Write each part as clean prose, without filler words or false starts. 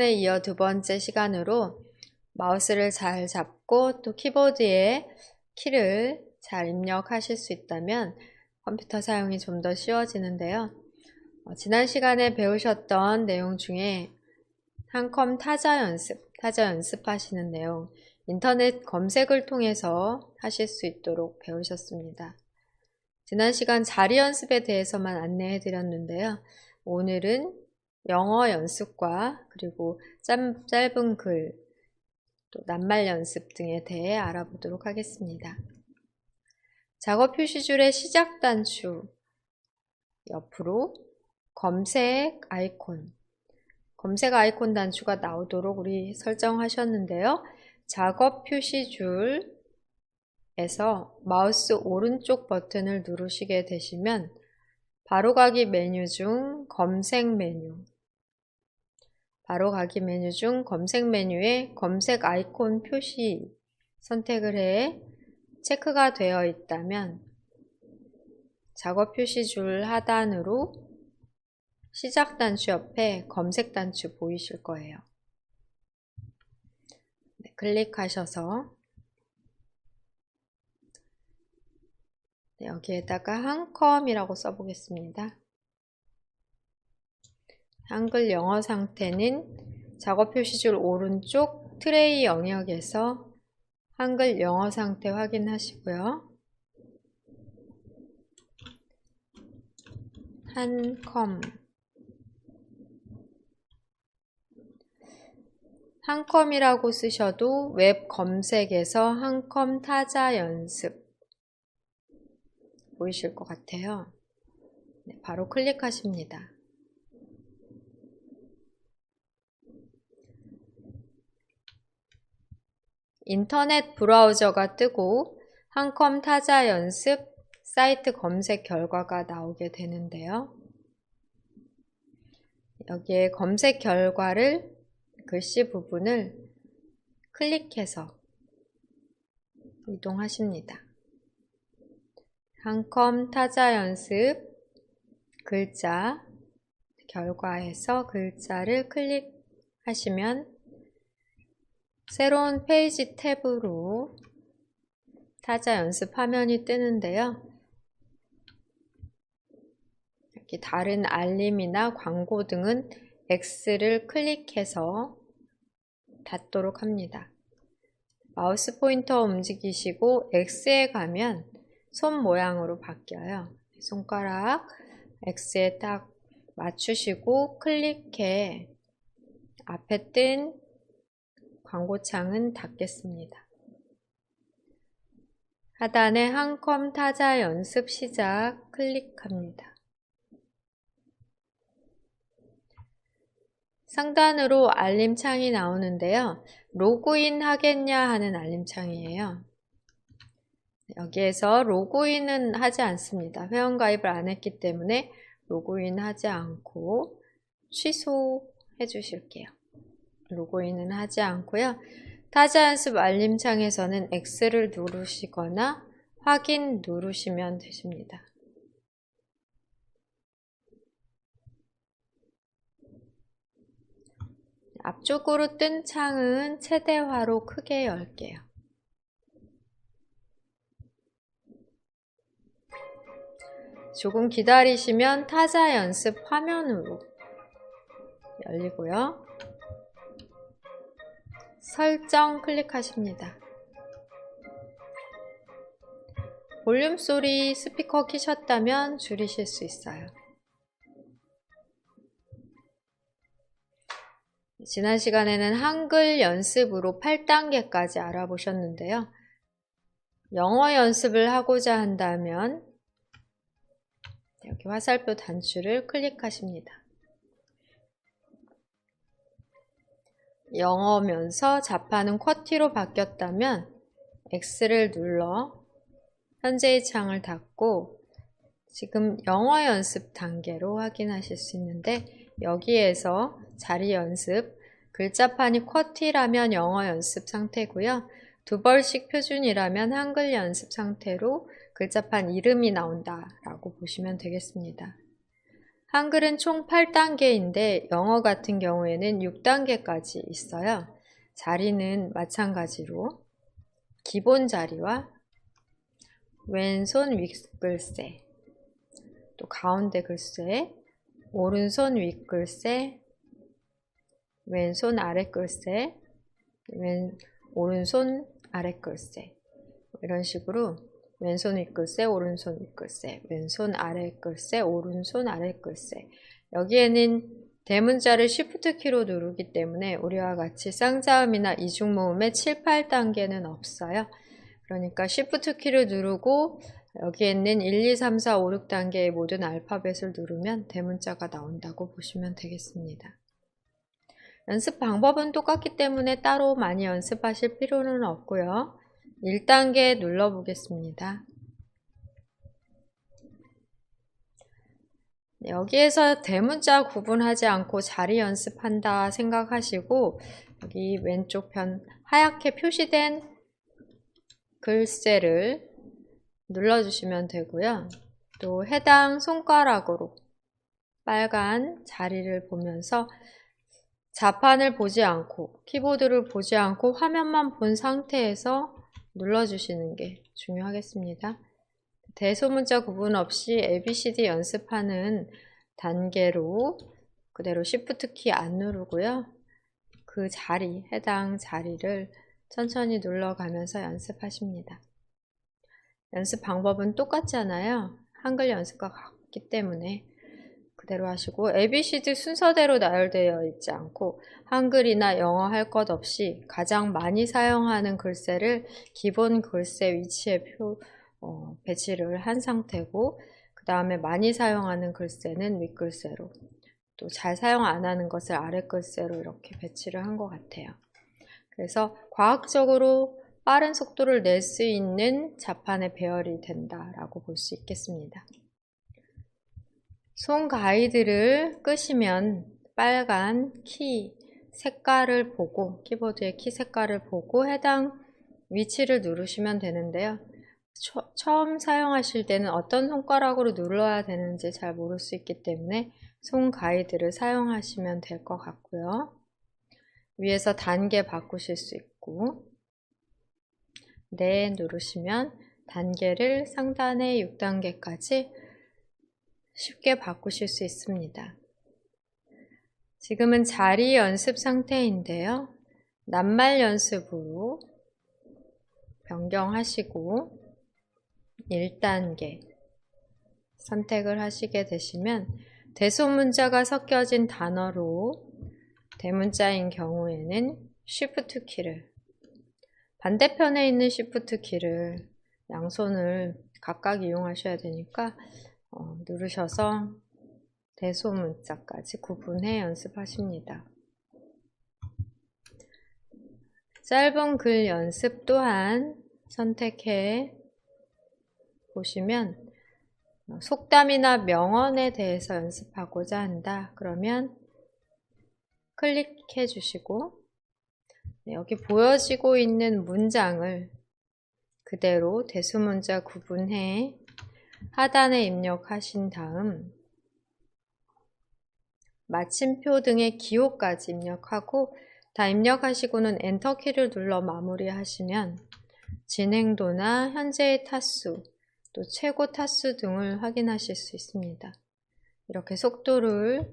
에 이어 두 번째 시간으로 마우스를 잘 잡고 또 키보드에 키를 잘 입력하실 수 있다면 컴퓨터 사용이 좀 더 쉬워지는데요. 지난 시간에 배우셨던 내용 중에 한컴 타자 연습하시는 내용, 인터넷 검색을 통해서 하실 수 있도록 배우셨습니다. 지난 시간 자리 연습에 대해서만 안내해 드렸는데요. 오늘은 영어 연습과 그리고 짧은 글, 또 낱말 연습 등에 대해 알아보도록 하겠습니다. 작업 표시줄의 시작 단추 옆으로 검색 아이콘 단추가 나오도록 우리 설정하셨는데요. 작업 표시줄에서 마우스 오른쪽 버튼을 누르시게 되시면 바로가기 메뉴 중 검색 메뉴에 검색 아이콘 표시 선택을 해 체크가 되어 있다면 작업 표시줄 하단으로 시작 단추 옆에 검색 단추 보이실 거예요. 네, 클릭하셔서 여기에다가 한컴이라고 써보겠습니다. 한글 영어 상태는 작업 표시줄 오른쪽 트레이 영역에서 한글 영어 상태 확인하시고요. 한컴이라고 쓰셔도 웹 검색에서 한컴 타자 연습 보이실 것 같아요. 네, 바로 클릭하십니다. 인터넷 브라우저가 뜨고 한컴 타자 연습 사이트 검색 결과가 나오게 되는데요. 여기에 검색 결과를 글씨 부분을 클릭해서 이동하십니다. 한컴 타자 연습 글자 결과에서 글자를 클릭하시면 새로운 페이지 탭으로 타자 연습 화면이 뜨는데요. 이렇게 다른 알림이나 광고 등은 X를 클릭해서 닫도록 합니다. 마우스 포인터 움직이시고 X에 가면 손 모양으로 바뀌어요. 손가락 X에 딱 맞추시고 클릭해 앞에 뜬 광고창은 닫겠습니다. 하단에 한컴 타자 연습 시작 클릭합니다. 상단으로 알림창이 나오는데요. 로그인 하겠냐 하는 알림창이에요. 여기에서 로그인은 하지 않습니다. 회원가입을 안 했기 때문에 로그인 하지 않고 취소해 주실게요. 로그인은 하지 않고요. 타자 연습 알림창에서는 X를 누르시거나 확인 누르시면 되십니다. 앞쪽으로 뜬 창은 최대화로 크게 열게요. 조금 기다리시면 타자 연습 화면으로 열리고요. 설정 클릭하십니다. 볼륨 소리 스피커 키셨다면 줄이실 수 있어요. 지난 시간에는 한글 연습으로 8단계까지 알아보셨는데요. 영어 연습을 하고자 한다면 여기 화살표 단추를 클릭하십니다. 영어면서 자판은 쿼티로 바뀌었다면 X를 눌러 현재의 창을 닫고 지금 영어 연습 단계로 확인하실 수 있는데 여기에서 자리 연습, 글자판이 쿼티라면 영어 연습 상태고요. 두 벌씩 표준이라면 한글 연습 상태로 글자판 이름이 나온다라고 보시면 되겠습니다. 한글은 총 8단계인데 영어 같은 경우에는 6단계까지 있어요. 자리는 마찬가지로 기본 자리와 왼손 윗글씨, 또 가운데 글씨, 오른손 윗글씨, 왼손 아랫글씨, 오른손 아랫글씨, 이런 식으로 왼손 윗글씨, 오른손 윗글씨, 왼손 아랫글씨, 오른손 아랫글씨. 여기에는 대문자를 Shift 키로 누르기 때문에 우리와 같이 쌍자음이나 이중모음의 7, 8단계는 없어요. 그러니까 Shift 키를 누르고 여기에는 1, 2, 3, 4, 5, 6단계의 모든 알파벳을 누르면 대문자가 나온다고 보시면 되겠습니다. 연습 방법은 똑같기 때문에 따로 많이 연습하실 필요는 없고요. 1단계 눌러보겠습니다. 여기에서 대문자 구분하지 않고 자리 연습한다 생각하시고 여기 왼쪽 편 하얗게 표시된 글씨를 눌러주시면 되고요. 또 해당 손가락으로 빨간 자리를 보면서 자판을 보지 않고 키보드를 보지 않고 화면만 본 상태에서 눌러주시는 게 중요하겠습니다. 대소문자 구분 없이 ABCD 연습하는 단계로 그대로 Shift 키 안 누르고요. 그 자리, 해당 자리를 천천히 눌러가면서 연습하십니다. 연습 방법은 똑같잖아요. 한글 연습과 같기 때문에 그대로 하시고 ABCD 순서대로 나열되어 있지 않고 한글이나 영어 할 것 없이 가장 많이 사용하는 글씨를 기본 글씨 위치에 배치를 한 상태고 그 다음에 많이 사용하는 글씨는 윗글씨로 또 잘 사용 안 하는 것을 아랫글씨로 이렇게 배치를 한 것 같아요. 그래서 과학적으로 빠른 속도를 낼 수 있는 자판의 배열이 된다라고 볼 수 있겠습니다. 손 가이드를 끄시면 빨간 키 색깔을 보고 키보드의 키 색깔을 보고 해당 위치를 누르시면 되는데요. 처음 사용하실 때는 어떤 손가락으로 눌러야 되는지 잘 모를 수 있기 때문에 손 가이드를 사용하시면 될 것 같고요. 위에서 단계 바꾸실 수 있고 네 누르시면 단계를 상단의 6단계까지 쉽게 바꾸실 수 있습니다. 지금은 자리 연습 상태인데요. 낱말 연습으로 변경하시고 1단계 선택을 하시게 되시면 대소문자가 섞여진 단어로 대문자인 경우에는 Shift 키를 반대편에 있는 Shift 키를 양손을 각각 이용하셔야 되니까 누르셔서 대소문자까지 구분해 연습하십니다. 짧은 글 연습 또한 선택해 보시면 속담이나 명언에 대해서 연습하고자 한다. 그러면 클릭해 주시고 여기 보여지고 있는 문장을 그대로 대소문자 구분해 하단에 입력하신 다음 마침표 등의 기호까지 입력하고 다 입력하시고는 엔터키를 눌러 마무리하시면 진행도나 현재의 타수, 또 최고 타수 등을 확인하실 수 있습니다. 이렇게 속도를,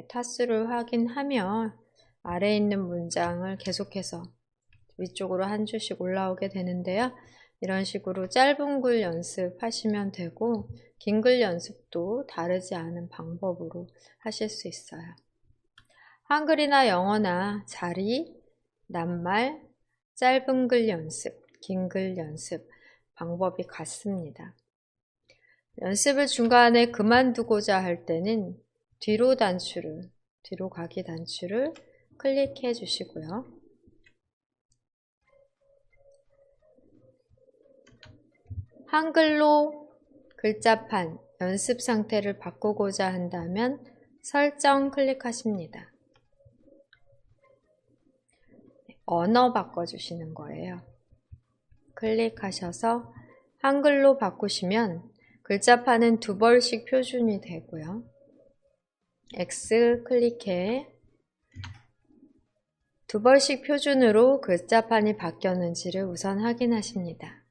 타수를 확인하며 아래에 있는 문장을 계속해서 위쪽으로 한 줄씩 올라오게 되는데요. 이런 식으로 짧은 글 연습하시면 되고 긴 글 연습도 다르지 않은 방법으로 하실 수 있어요. 한글이나 영어나 자리, 낱말, 짧은 글 연습, 긴 글 연습 방법이 같습니다. 연습을 중간에 그만두고자 할 때는 뒤로 가기 단추를 클릭해 주시고요. 한글로 글자판 연습 상태를 바꾸고자 한다면 설정 클릭하십니다. 언어 바꿔주시는 거예요. 클릭하셔서 한글로 바꾸시면 글자판은 2벌씩 표준이 되고요. X 클릭해 두 번씩 표준으로 글자판이 바뀌었는지를 우선 확인하십니다.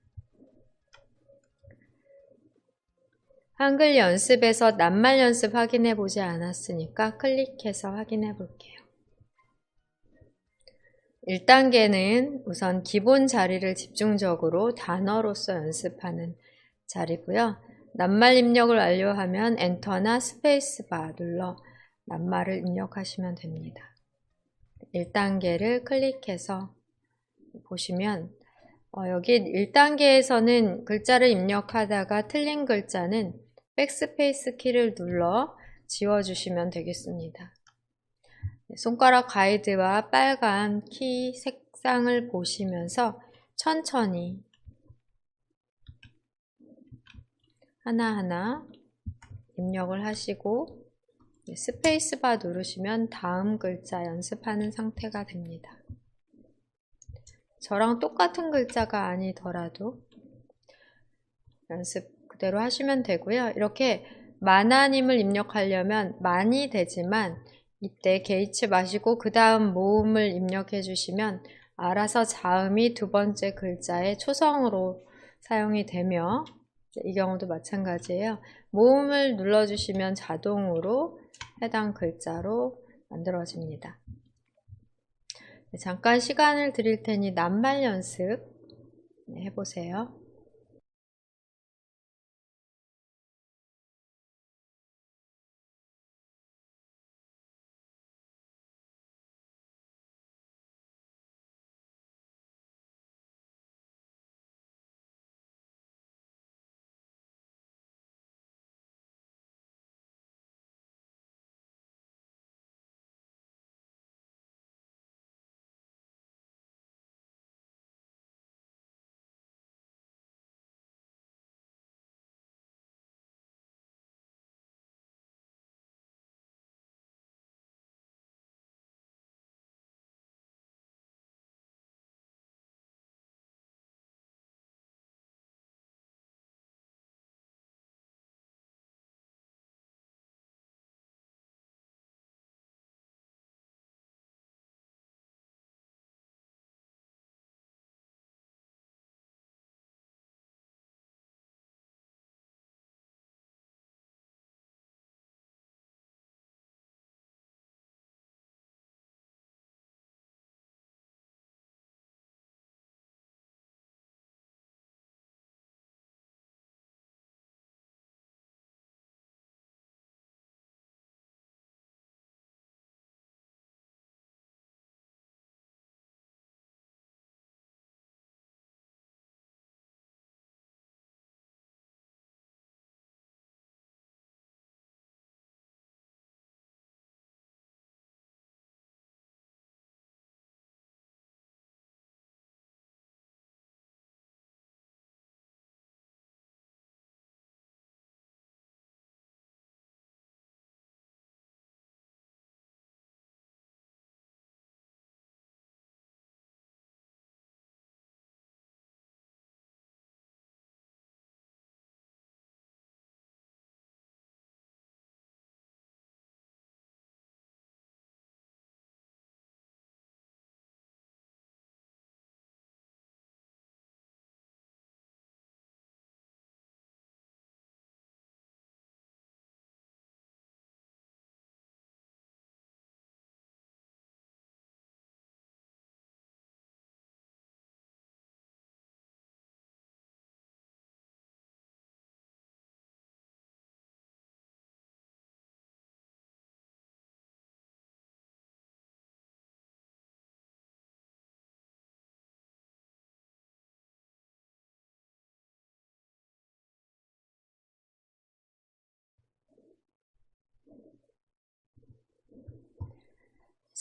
한글 연습에서 낱말 연습 확인해 보지 않았으니까 클릭해서 확인해 볼게요. 1단계는 우선 기본 자리를 집중적으로 단어로서 연습하는 자리고요. 낱말 입력을 완료하면 엔터나 스페이스바 눌러 낱말을 입력하시면 됩니다. 1단계를 클릭해서 보시면 여기 1단계에서는 글자를 입력하다가 틀린 글자는 백스페이스 키를 눌러 지워주시면 되겠습니다. 손가락 가이드와 빨간 키 색상을 보시면서 천천히 하나하나 입력을 하시고 스페이스바 누르시면 다음 글자 연습하는 상태가 됩니다. 저랑 똑같은 글자가 아니더라도 연습 그대로 하시면 되고요. 이렇게 만화님을 입력하려면 많이 되지만 이때 개의치 마시고 그 다음 모음을 입력해 주시면 알아서 자음이 두 번째 글자의 초성으로 사용이 되며 이 경우도 마찬가지예요. 모음을 눌러주시면 자동으로 해당 글자로 만들어집니다. 잠깐 시간을 드릴 테니 낱말 연습 해보세요.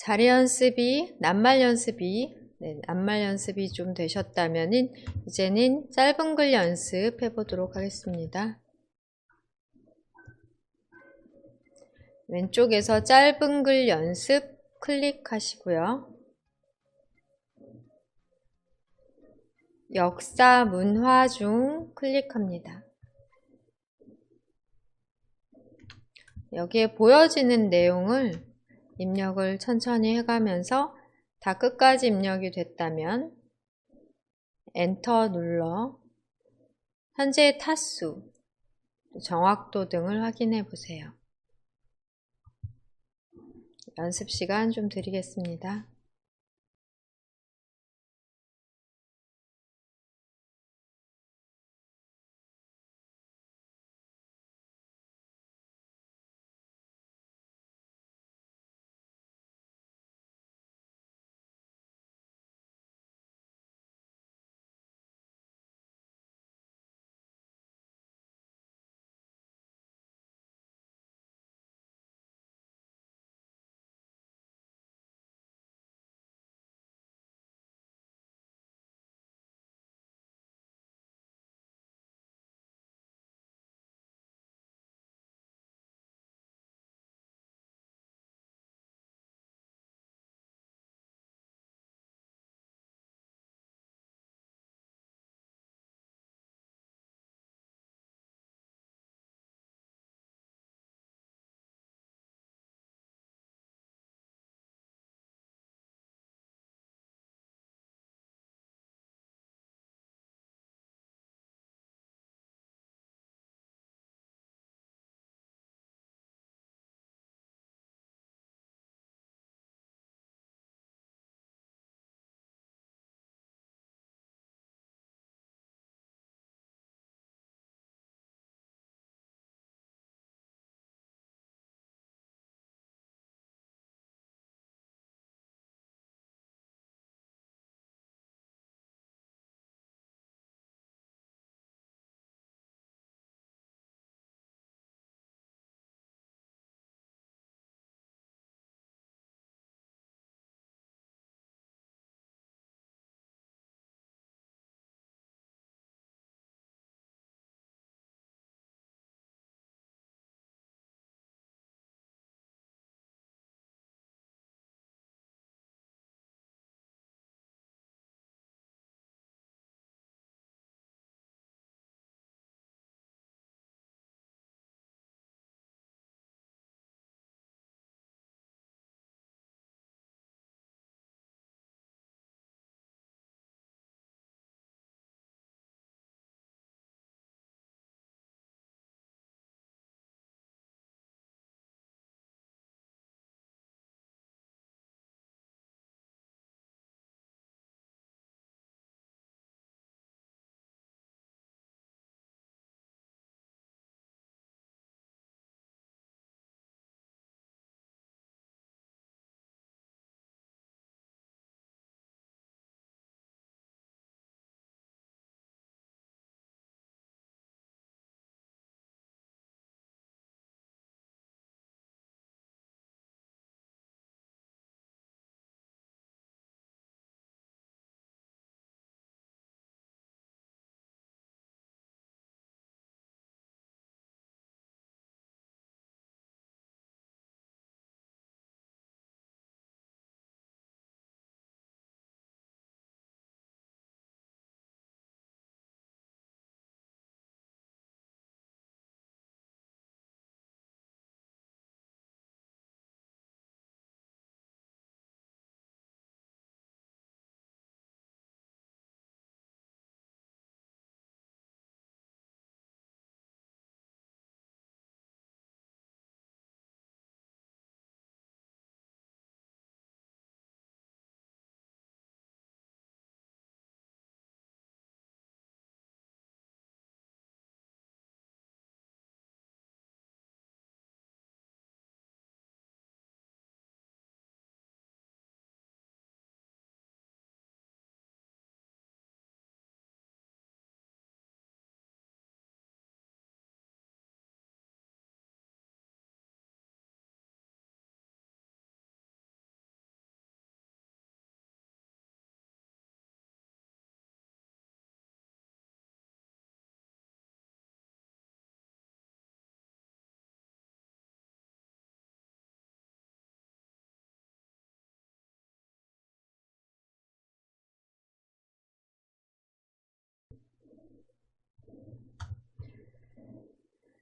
자리 연습이, 낱말 연습이 좀 되셨다면은 이제는 짧은 글 연습 해보도록 하겠습니다. 왼쪽에서 짧은 글 연습 클릭하시고요. 역사 문화 중 클릭합니다. 여기에 보여지는 내용을 입력을 천천히 해가면서 다 끝까지 입력이 됐다면 엔터 눌러 현재의 타수, 정확도 등을 확인해 보세요. 연습 시간 좀 드리겠습니다.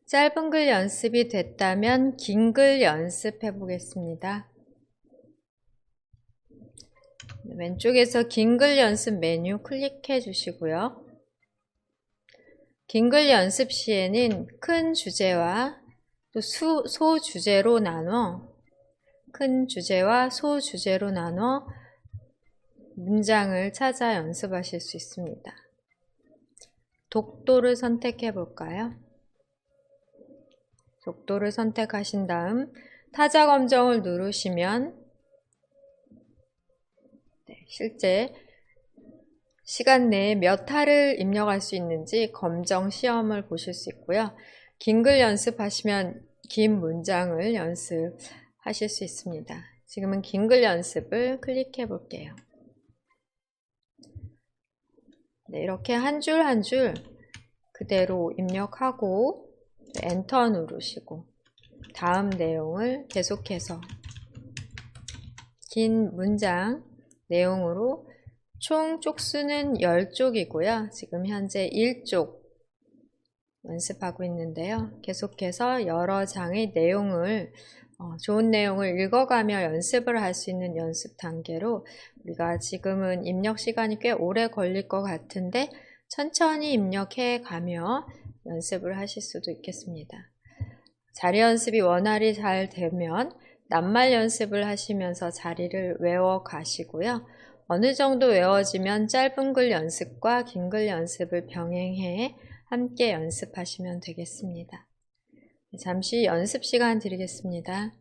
짧은 글 연습이 됐다면 긴 글 연습해 보겠습니다. 왼쪽에서 긴 글 연습 메뉴 클릭해 주시고요. 긴 글 연습 시에는 큰 주제와 또 소주제로 나눠 문장을 찾아 연습하실 수 있습니다. 독도를 선택해 볼까요? 독도를 선택하신 다음 타자 검정을 누르시면 실제 시간 내에 몇 화를 입력할 수 있는지 검정 시험을 보실 수 있고요. 긴 글 연습하시면 긴 문장을 연습하실 수 있습니다. 지금은 긴 글 연습을 클릭해 볼게요. 네, 이렇게 한 줄 한 줄 그대로 입력하고 엔터 누르시고 다음 내용을 계속해서 긴 문장 내용으로 총 쪽수는 10쪽이고요. 지금 현재 1쪽 연습하고 있는데요. 계속해서 여러 장의 내용을 좋은 내용을 읽어가며 연습을 할 수 있는 연습 단계로 우리가 지금은 입력 시간이 꽤 오래 걸릴 것 같은데 천천히 입력해 가며 연습을 하실 수도 있겠습니다. 자리 연습이 원활히 잘 되면 낱말 연습을 하시면서 자리를 외워 가시고요. 어느 정도 외워지면 짧은 글 연습과 긴 글 연습을 병행해 함께 연습하시면 되겠습니다. 잠시 연습 시간 드리겠습니다.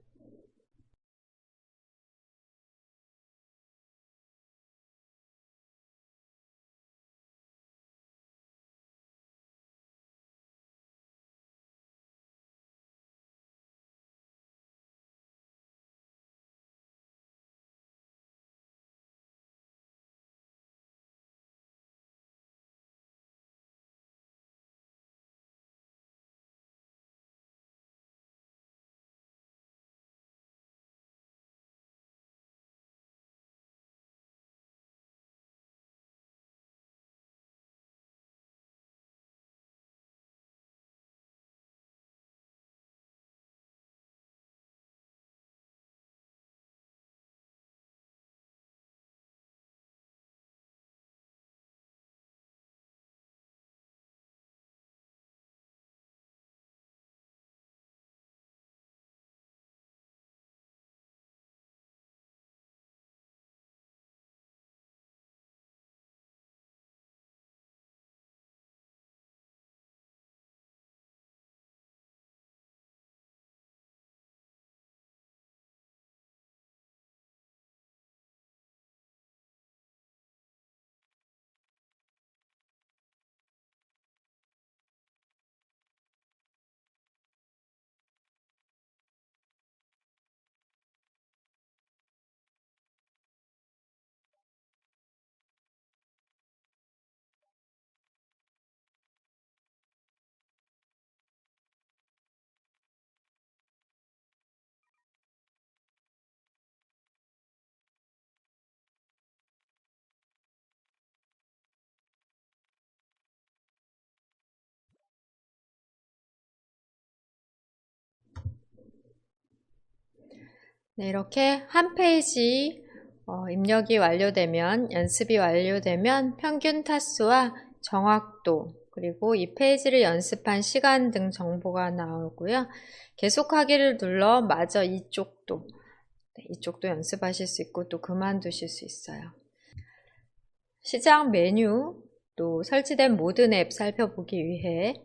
네, 이렇게 한 페이지 입력이 완료되면, 연습이 완료되면 평균 타수와 정확도, 그리고 이 페이지를 연습한 시간 등 정보가 나오고요. 계속하기를 눌러 마저 이쪽도 연습하실 수 있고 또 그만두실 수 있어요. 시작 메뉴, 또 설치된 모든 앱 살펴보기 위해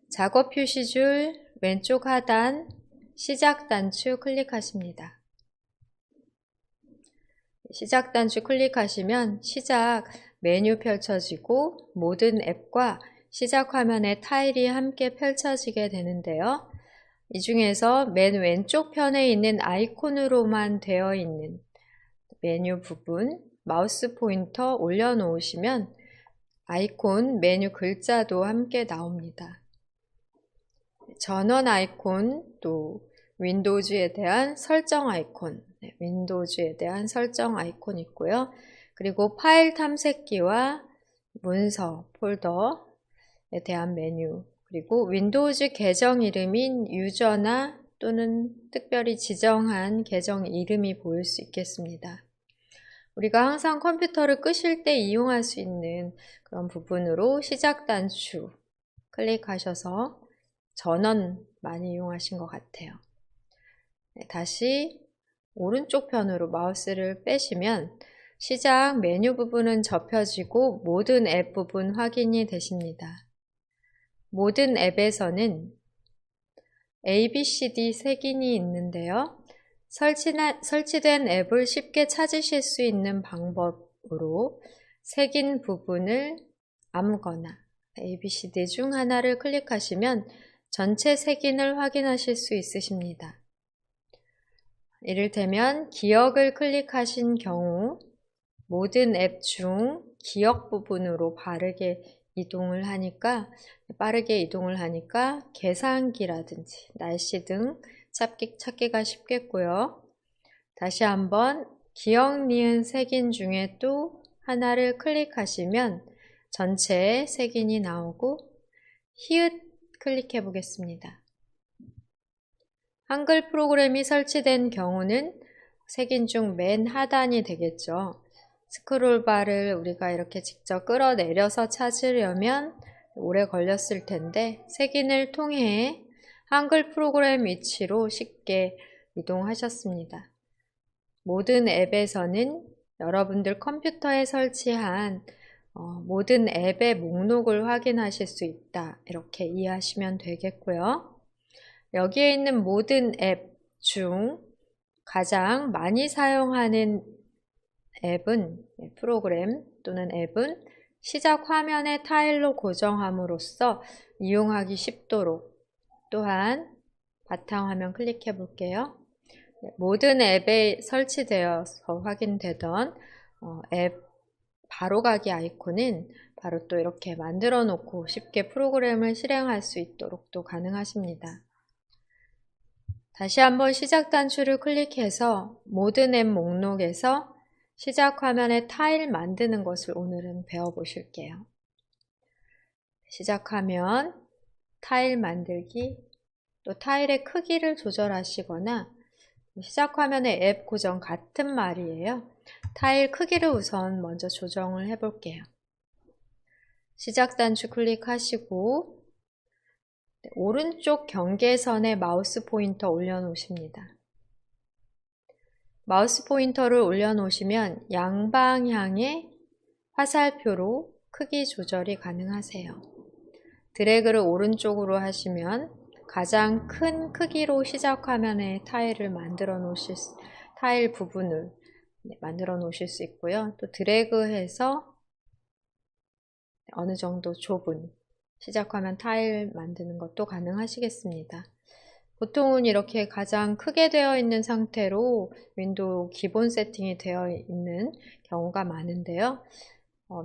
작업 표시줄 왼쪽 하단 시작 단추 클릭하십니다. 시작 단추 클릭하시면 시작 메뉴 펼쳐지고 모든 앱과 시작 화면의 타일이 함께 펼쳐지게 되는데요. 이 중에서 맨 왼쪽 편에 있는 아이콘으로만 되어 있는 메뉴 부분 마우스 포인터 올려놓으시면 아이콘 메뉴 글자도 함께 나옵니다. 전원 아이콘, 또 윈도우즈에 대한 설정 아이콘, 윈도우즈에 대한 설정 아이콘 있고요. 그리고 파일 탐색기와 문서, 폴더에 대한 메뉴, 그리고 윈도우즈 계정 이름인 유저나 또는 특별히 지정한 계정 이름이 보일 수 있겠습니다. 우리가 항상 컴퓨터를 끄실 때 이용할 수 있는 그런 부분으로 시작 단추 클릭하셔서 전원 많이 이용하신 것 같아요. 네, 다시 오른쪽 편으로 마우스를 빼시면 시작 메뉴 부분은 접혀지고 모든 앱 부분 확인이 되십니다. 모든 앱에서는 ABCD 색인이 있는데요. 설치된 앱을 쉽게 찾으실 수 있는 방법으로 색인 부분을 아무거나 ABCD 중 하나를 클릭하시면 전체 색인을 확인하실 수 있으십니다. 이를테면 기억을 클릭하신 경우 모든 앱 중 기억 부분으로 빠르게 이동을 하니까 계산기라든지 날씨 등 찾기가 쉽겠고요. 다시 한번 기억, 니은, 색인 중에 또 하나를 클릭하시면 전체 색인이 나오고 히읗 클릭해 보겠습니다. 한글 프로그램이 설치된 경우는 색인 중 맨 하단이 되겠죠. 스크롤바를 우리가 이렇게 직접 끌어내려서 찾으려면 오래 걸렸을 텐데 색인을 통해 한글 프로그램 위치로 쉽게 이동하셨습니다. 모든 앱에서는 여러분들 컴퓨터에 설치한 모든 앱의 목록을 확인하실 수 있다. 이렇게 이해하시면 되겠고요. 여기에 있는 모든 앱 중 가장 많이 사용하는 앱은 프로그램 또는 앱은 시작 화면의 타일로 고정함으로써 이용하기 쉽도록 또한 바탕화면 클릭해 볼게요. 모든 앱에 설치되어서 확인되던 앱 바로가기 아이콘은 바로 또 이렇게 만들어 놓고 쉽게 프로그램을 실행할 수 있도록 또 가능하십니다. 다시 한번 시작 단추를 클릭해서 모든 앱 목록에서 시작 화면에 타일 만드는 것을 오늘은 배워보실게요. 시작하면 타일 만들기, 또 타일의 크기를 조절하시거나 시작 화면의 앱 고정 같은 말이에요. 타일 크기를 우선 먼저 조정을 해볼게요. 시작 단추 클릭하시고 오른쪽 경계선에 마우스 포인터 올려놓으십니다. 마우스 포인터를 올려놓으시면 양방향의 화살표로 크기 조절이 가능하세요. 드래그를 오른쪽으로 하시면 가장 큰 크기로 시작 화면에 타일 부분을 만들어 놓으실 수 있고요. 또 드래그해서 어느 정도 좁은 시작 화면 타일 만드는 것도 가능하시겠습니다. 보통은 이렇게 가장 크게 되어 있는 상태로 윈도우 기본 세팅이 되어 있는 경우가 많은데요.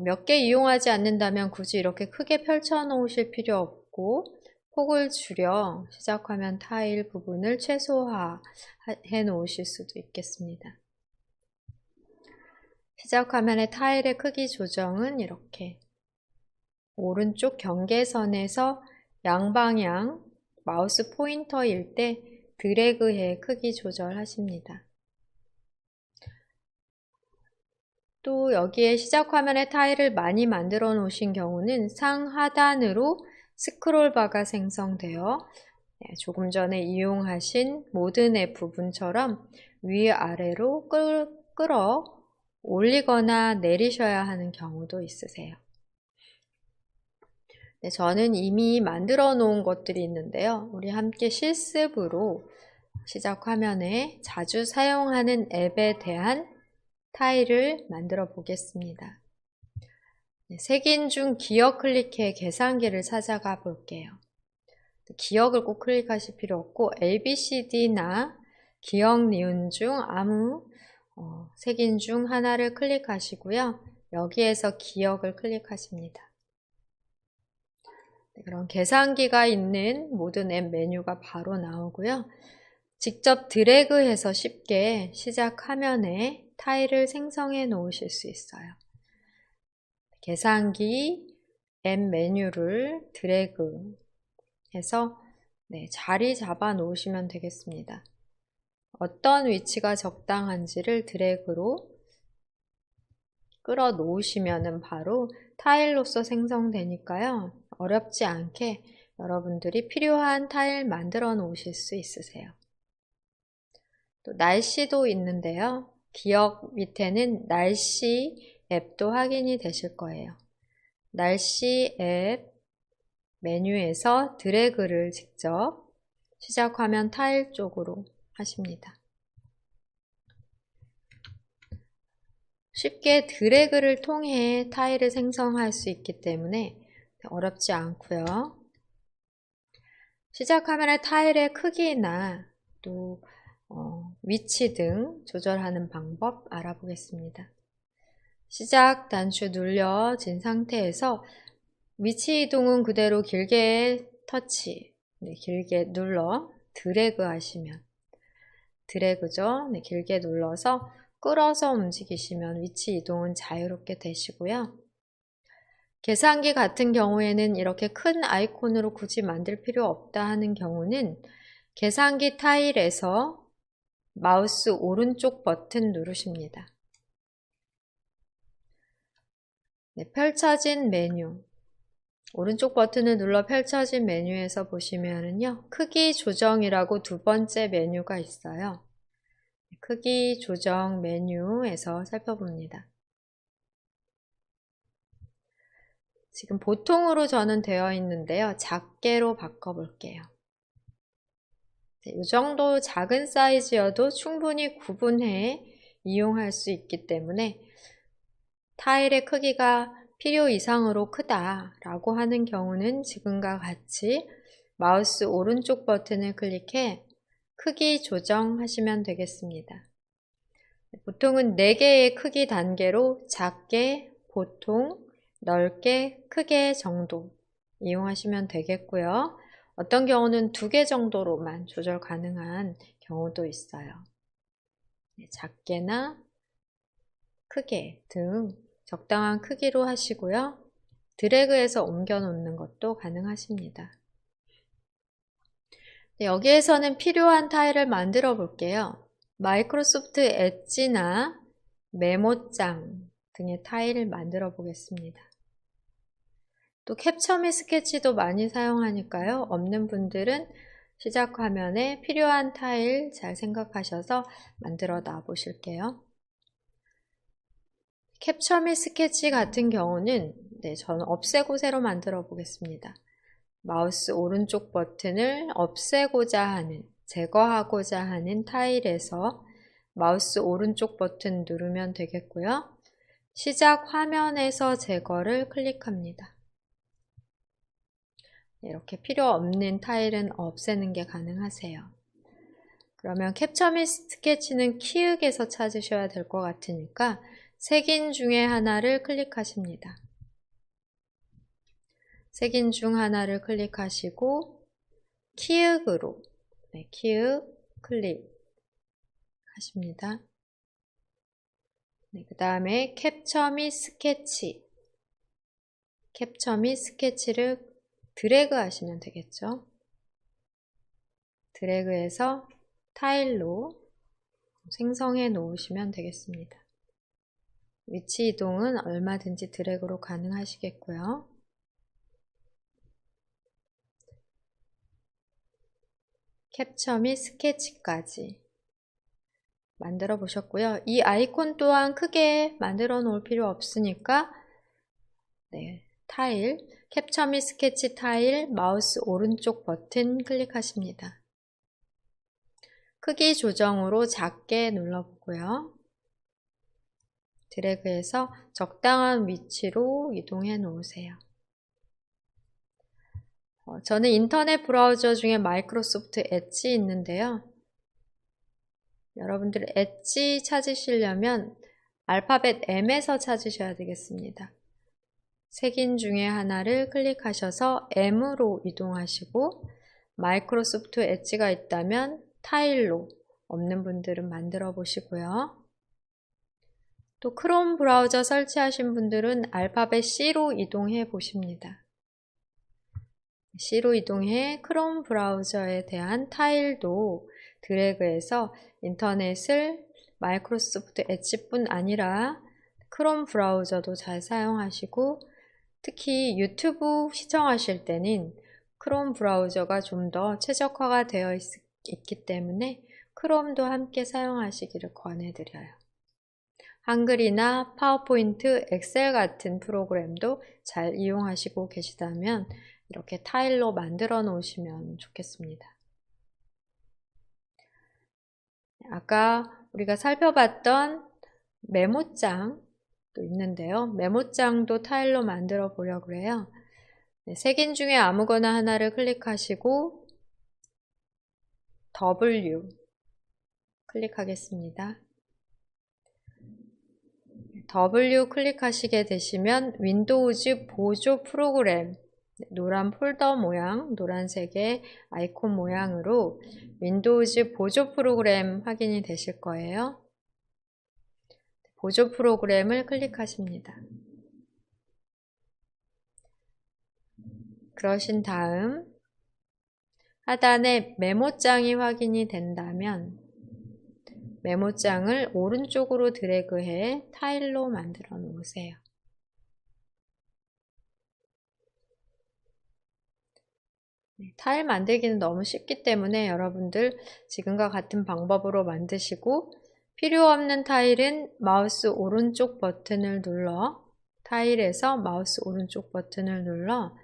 몇 개 이용하지 않는다면 굳이 이렇게 크게 펼쳐 놓으실 필요 없고 폭을 줄여 시작 화면 타일 부분을 최소화해 놓으실 수도 있겠습니다. 시작 화면의 타일의 크기 조정은 이렇게 오른쪽 경계선에서 양방향 마우스 포인터일 때 드래그해 크기 조절하십니다. 또 여기에 시작 화면에 타일을 많이 만들어 놓으신 경우는 상하단으로 스크롤바가 생성되어 조금 전에 이용하신 모든 앱 부분처럼 위아래로 끌어 올리거나 내리셔야 하는 경우도 있으세요. 네, 저는 이미 만들어 놓은 것들이 있는데요. 우리 함께 실습으로 시작 화면에 자주 사용하는 앱에 대한 타일을 만들어 보겠습니다. 네, 색인 중 기억 클릭해 계산기를 찾아가 볼게요. 기억을 꼭 클릭하실 필요 없고 ABCD나 기억, 니은 중 아무 색인 중 하나를 클릭하시고요. 여기에서 기억을 클릭하십니다. 그런 계산기가 있는 모든 앱 메뉴가 바로 나오고요. 직접 드래그해서 쉽게 시작 화면에 타일을 생성해 놓으실 수 있어요. 계산기 앱 메뉴를 드래그 해서 자리 잡아 놓으시면 되겠습니다. 어떤 위치가 적당한지를 드래그로 끌어 놓으시면 바로 타일로서 생성되니까요. 어렵지 않게 여러분들이 필요한 타일 만들어 놓으실 수 있으세요. 또 날씨도 있는데요. 기억 밑에는 날씨 앱도 확인이 되실 거예요. 날씨 앱 메뉴에서 드래그를 직접 시작 화면 타일 쪽으로 하십니다. 쉽게 드래그를 통해 타일을 생성할 수 있기 때문에 어렵지 않고요. 시작 화면의 타일의 크기나 또 위치 등 조절하는 방법 알아보겠습니다. 시작 단추 눌려진 상태에서 위치 이동은 그대로 길게 터치, 길게 눌러 드래그 하시면 드래그죠. 길게 눌러서 끌어서 움직이시면 위치 이동은 자유롭게 되시고요. 계산기 같은 경우에는 이렇게 큰 아이콘으로 굳이 만들 필요 없다 하는 경우는 계산기 타일에서 마우스 오른쪽 버튼 누르십니다. 펼쳐진 메뉴. 오른쪽 버튼을 눌러 펼쳐진 메뉴에서 보시면은요, 크기 조정이라고 두 번째 메뉴가 있어요. 크기 조정 메뉴에서 살펴봅니다. 지금 보통으로 저는 되어 있는데요. 작게로 바꿔볼게요. 이 정도 작은 사이즈여도 충분히 구분해 이용할 수 있기 때문에 타일의 크기가 필요 이상으로 크다라고 하는 경우는 지금과 같이 마우스 오른쪽 버튼을 클릭해 크기 조정하시면 되겠습니다. 보통은 4개의 크기 단계로 작게, 보통, 넓게, 크게 정도 이용하시면 되겠고요. 어떤 경우는 2개 정도로만 조절 가능한 경우도 있어요. 작게나 크게 등 적당한 크기로 하시고요. 드래그해서 옮겨 놓는 것도 가능하십니다. 여기에서는 필요한 타일을 만들어 볼게요. 마이크로소프트 엣지나 메모장 등의 타일을 만들어 보겠습니다. 또 캡처 및 스케치도 많이 사용하니까요. 없는 분들은 시작 화면에 필요한 타일 잘 생각하셔서 만들어 놔 보실게요. 캡처 및 스케치 같은 경우는 저는 없애고 새로 만들어 보겠습니다. 마우스 오른쪽 버튼을 없애고자 하는, 제거하고자 하는 타일에서 마우스 오른쪽 버튼 누르면 되겠고요. 시작 화면에서 제거를 클릭합니다. 이렇게 필요 없는 타일은 없애는 게 가능하세요. 그러면 캡처 및 스케치는 키읔에서 찾으셔야 될 것 같으니까 색인 중에 하나를 클릭하십니다. 색인 중 하나를 클릭하시고 키읔으로 키읔 클릭하십니다. 그 다음에 캡처 및 스케치를 드래그 하시면 되겠죠. 드래그해서 타일로 생성해 놓으시면 되겠습니다. 위치 이동은 얼마든지 드래그로 가능하시겠고요. 캡처 및 스케치까지 만들어 보셨고요. 이 아이콘 또한 크게 만들어 놓을 필요 없으니까 타일, 캡처 및 스케치 타일 마우스 오른쪽 버튼 클릭하십니다. 크기 조정으로 작게 눌러보고요. 드래그해서 적당한 위치로 이동해 놓으세요. 저는 인터넷 브라우저 중에 마이크로소프트 엣지 있는데요. 여러분들 엣지 찾으시려면 알파벳 M에서 찾으셔야 되겠습니다. 색인 중에 하나를 클릭하셔서 M으로 이동하시고 마이크로소프트 엣지가 있다면 타일로, 없는 분들은 만들어 보시고요. 또 크롬 브라우저 설치하신 분들은 알파벳 C로 이동해 보십니다. C로 이동해 크롬 브라우저에 대한 타일도 드래그해서 인터넷을 마이크로소프트 엣지뿐 아니라 크롬 브라우저도 잘 사용하시고, 특히 유튜브 시청하실 때는 크롬 브라우저가 좀 더 최적화가 되어 있기 때문에 크롬도 함께 사용하시기를 권해드려요. 한글이나 파워포인트, 엑셀 같은 프로그램도 잘 이용하시고 계시다면 이렇게 타일로 만들어 놓으시면 좋겠습니다. 아까 우리가 살펴봤던 메모장도 있는데요. 메모장도 타일로 만들어 보려고 해요. 색인 중에 아무거나 하나를 클릭하시고 W 클릭하겠습니다. W 클릭하시게 되시면 윈도우즈 보조 프로그램, 노란 폴더 모양, 노란색의 아이콘 모양으로 윈도우즈 보조 프로그램 확인이 되실 거예요. 보조 프로그램을 클릭하십니다. 그러신 다음 하단에 메모장이 확인이 된다면 메모장을 오른쪽으로 드래그해 타일로 만들어 놓으세요. 타일 만들기는 너무 쉽기 때문에 여러분들 지금과 같은 방법으로 만드시고, 필요 없는 타일은 마우스 오른쪽 버튼을 눌러, 타일에서 마우스 오른쪽 버튼을 눌러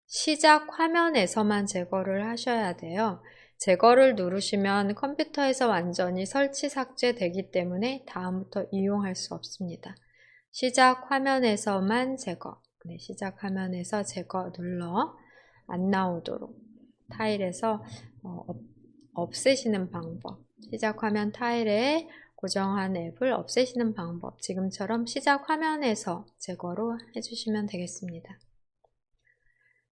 시작 화면에서만 제거를 하셔야 돼요. 제거를 누르시면 컴퓨터에서 완전히 설치 삭제되기 때문에 다음부터 이용할 수 없습니다. 시작 화면에서만 제거, 시작 화면에서 제거 눌러 안 나오도록 타일에서 없애시는 방법, 시작 화면 타일에 고정한 앱을 없애시는 방법, 지금처럼 시작 화면에서 제거로 해주시면 되겠습니다.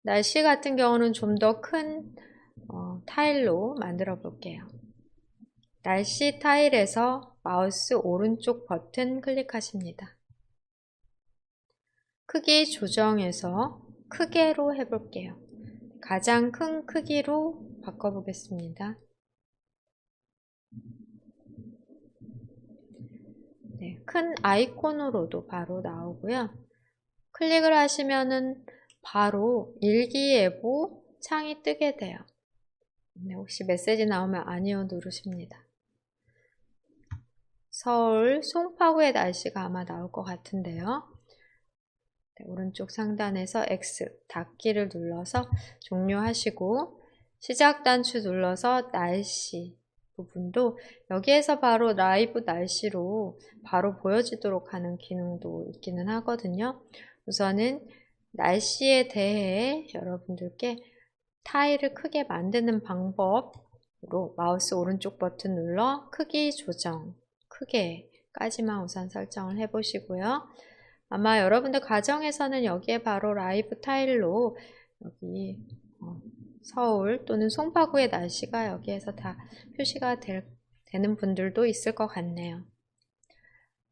날씨 같은 경우는 좀 더 큰 타일로 만들어 볼게요. 날씨 타일에서 마우스 오른쪽 버튼 클릭하십니다. 크기 조정해서 크게로 해볼게요. 가장 큰 크기로 바꿔보겠습니다. 네, 큰 아이콘으로도 바로 나오고요. 클릭을 하시면은 바로 일기예보 창이 뜨게 돼요. 네, 혹시 메시지 나오면 아니요 누르십니다. 서울 송파구의 날씨가 아마 나올 것 같은데요. 네, 오른쪽 상단에서 X 닫기를 눌러서 종료하시고 시작 단추 눌러서 날씨 부분도 여기에서 바로 라이브 날씨로 바로 보여지도록 하는 기능도 있기는 하거든요. 우선은 날씨에 대해 여러분들께 타일을 크게 만드는 방법으로 마우스 오른쪽 버튼 눌러 크기 조정, 크게까지만 우선 설정을 해보시고요. 아마 여러분들 가정에서는 여기에 바로 라이브 타일로 여기 서울 또는 송파구의 날씨가 여기에서 다 표시가 되는 분들도 있을 것 같네요.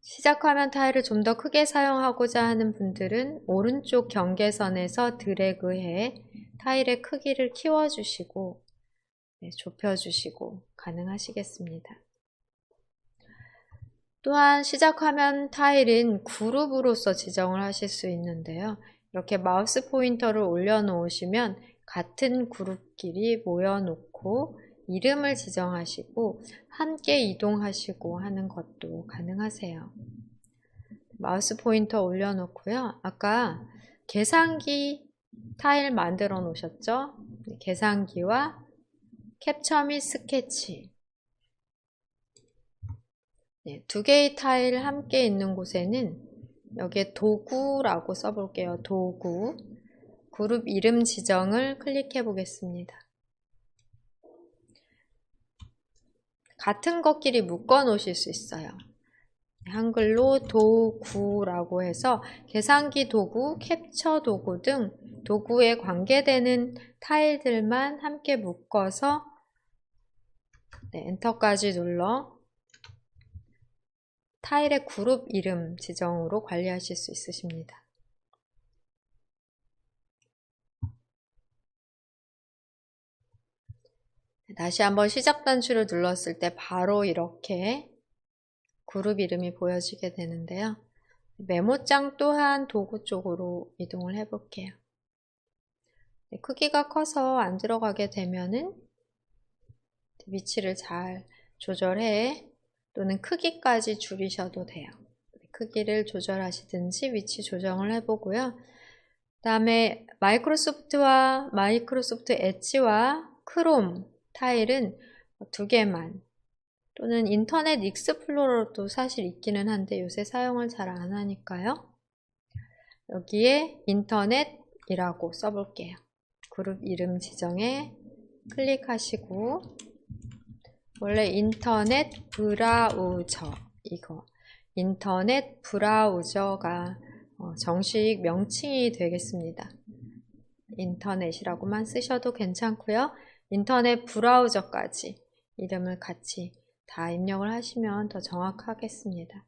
시작화면 타일을 좀 더 크게 사용하고자 하는 분들은 오른쪽 경계선에서 드래그해 타일의 크기를 키워주시고 좁혀주시고 가능하시겠습니다. 또한 시작화면 타일은 그룹으로서 지정을 하실 수 있는데요. 이렇게 마우스 포인터를 올려놓으시면 같은 그룹끼리 모여놓고 이름을 지정하시고 함께 이동하시고 하는 것도 가능하세요. 마우스 포인터 올려놓고요. 아까 계산기 타일 만들어 놓으셨죠? 계산기와 캡처 및 스케치 두 개의 타일 함께 있는 곳에는 여기에 도구라고 써볼게요. 도구 그룹 이름 지정을 클릭해 보겠습니다. 같은 것끼리 묶어 놓으실 수 있어요. 한글로 도구라고 해서 계산기 도구, 캡처 도구 등 도구에 관계되는 타일들만 함께 묶어서 엔터까지 눌러 타일의 그룹 이름 지정으로 관리하실 수 있으십니다. 다시 한번 시작 단추를 눌렀을 때 바로 이렇게 그룹 이름이 보여지게 되는데요. 메모장 또한 도구 쪽으로 이동을 해 볼게요. 크기가 커서 안 들어가게 되면은 위치를 잘 조절해 또는 크기까지 줄이셔도 돼요. 크기를 조절하시든지 위치 조정을 해보고요. 그 다음에 마이크로소프트 엣지와 크롬 타일은 두 개만, 또는 인터넷 익스플로러도 사실 있기는 한데 요새 사용을 잘 안 하니까요. 여기에 인터넷이라고 써볼게요. 그룹 이름 지정에 클릭하시고, 원래 인터넷 브라우저, 이거 인터넷 브라우저가 정식 명칭이 되겠습니다. 인터넷이라고만 쓰셔도 괜찮고요. 인터넷 브라우저까지 이름을 같이 다 입력을 하시면 더 정확하겠습니다.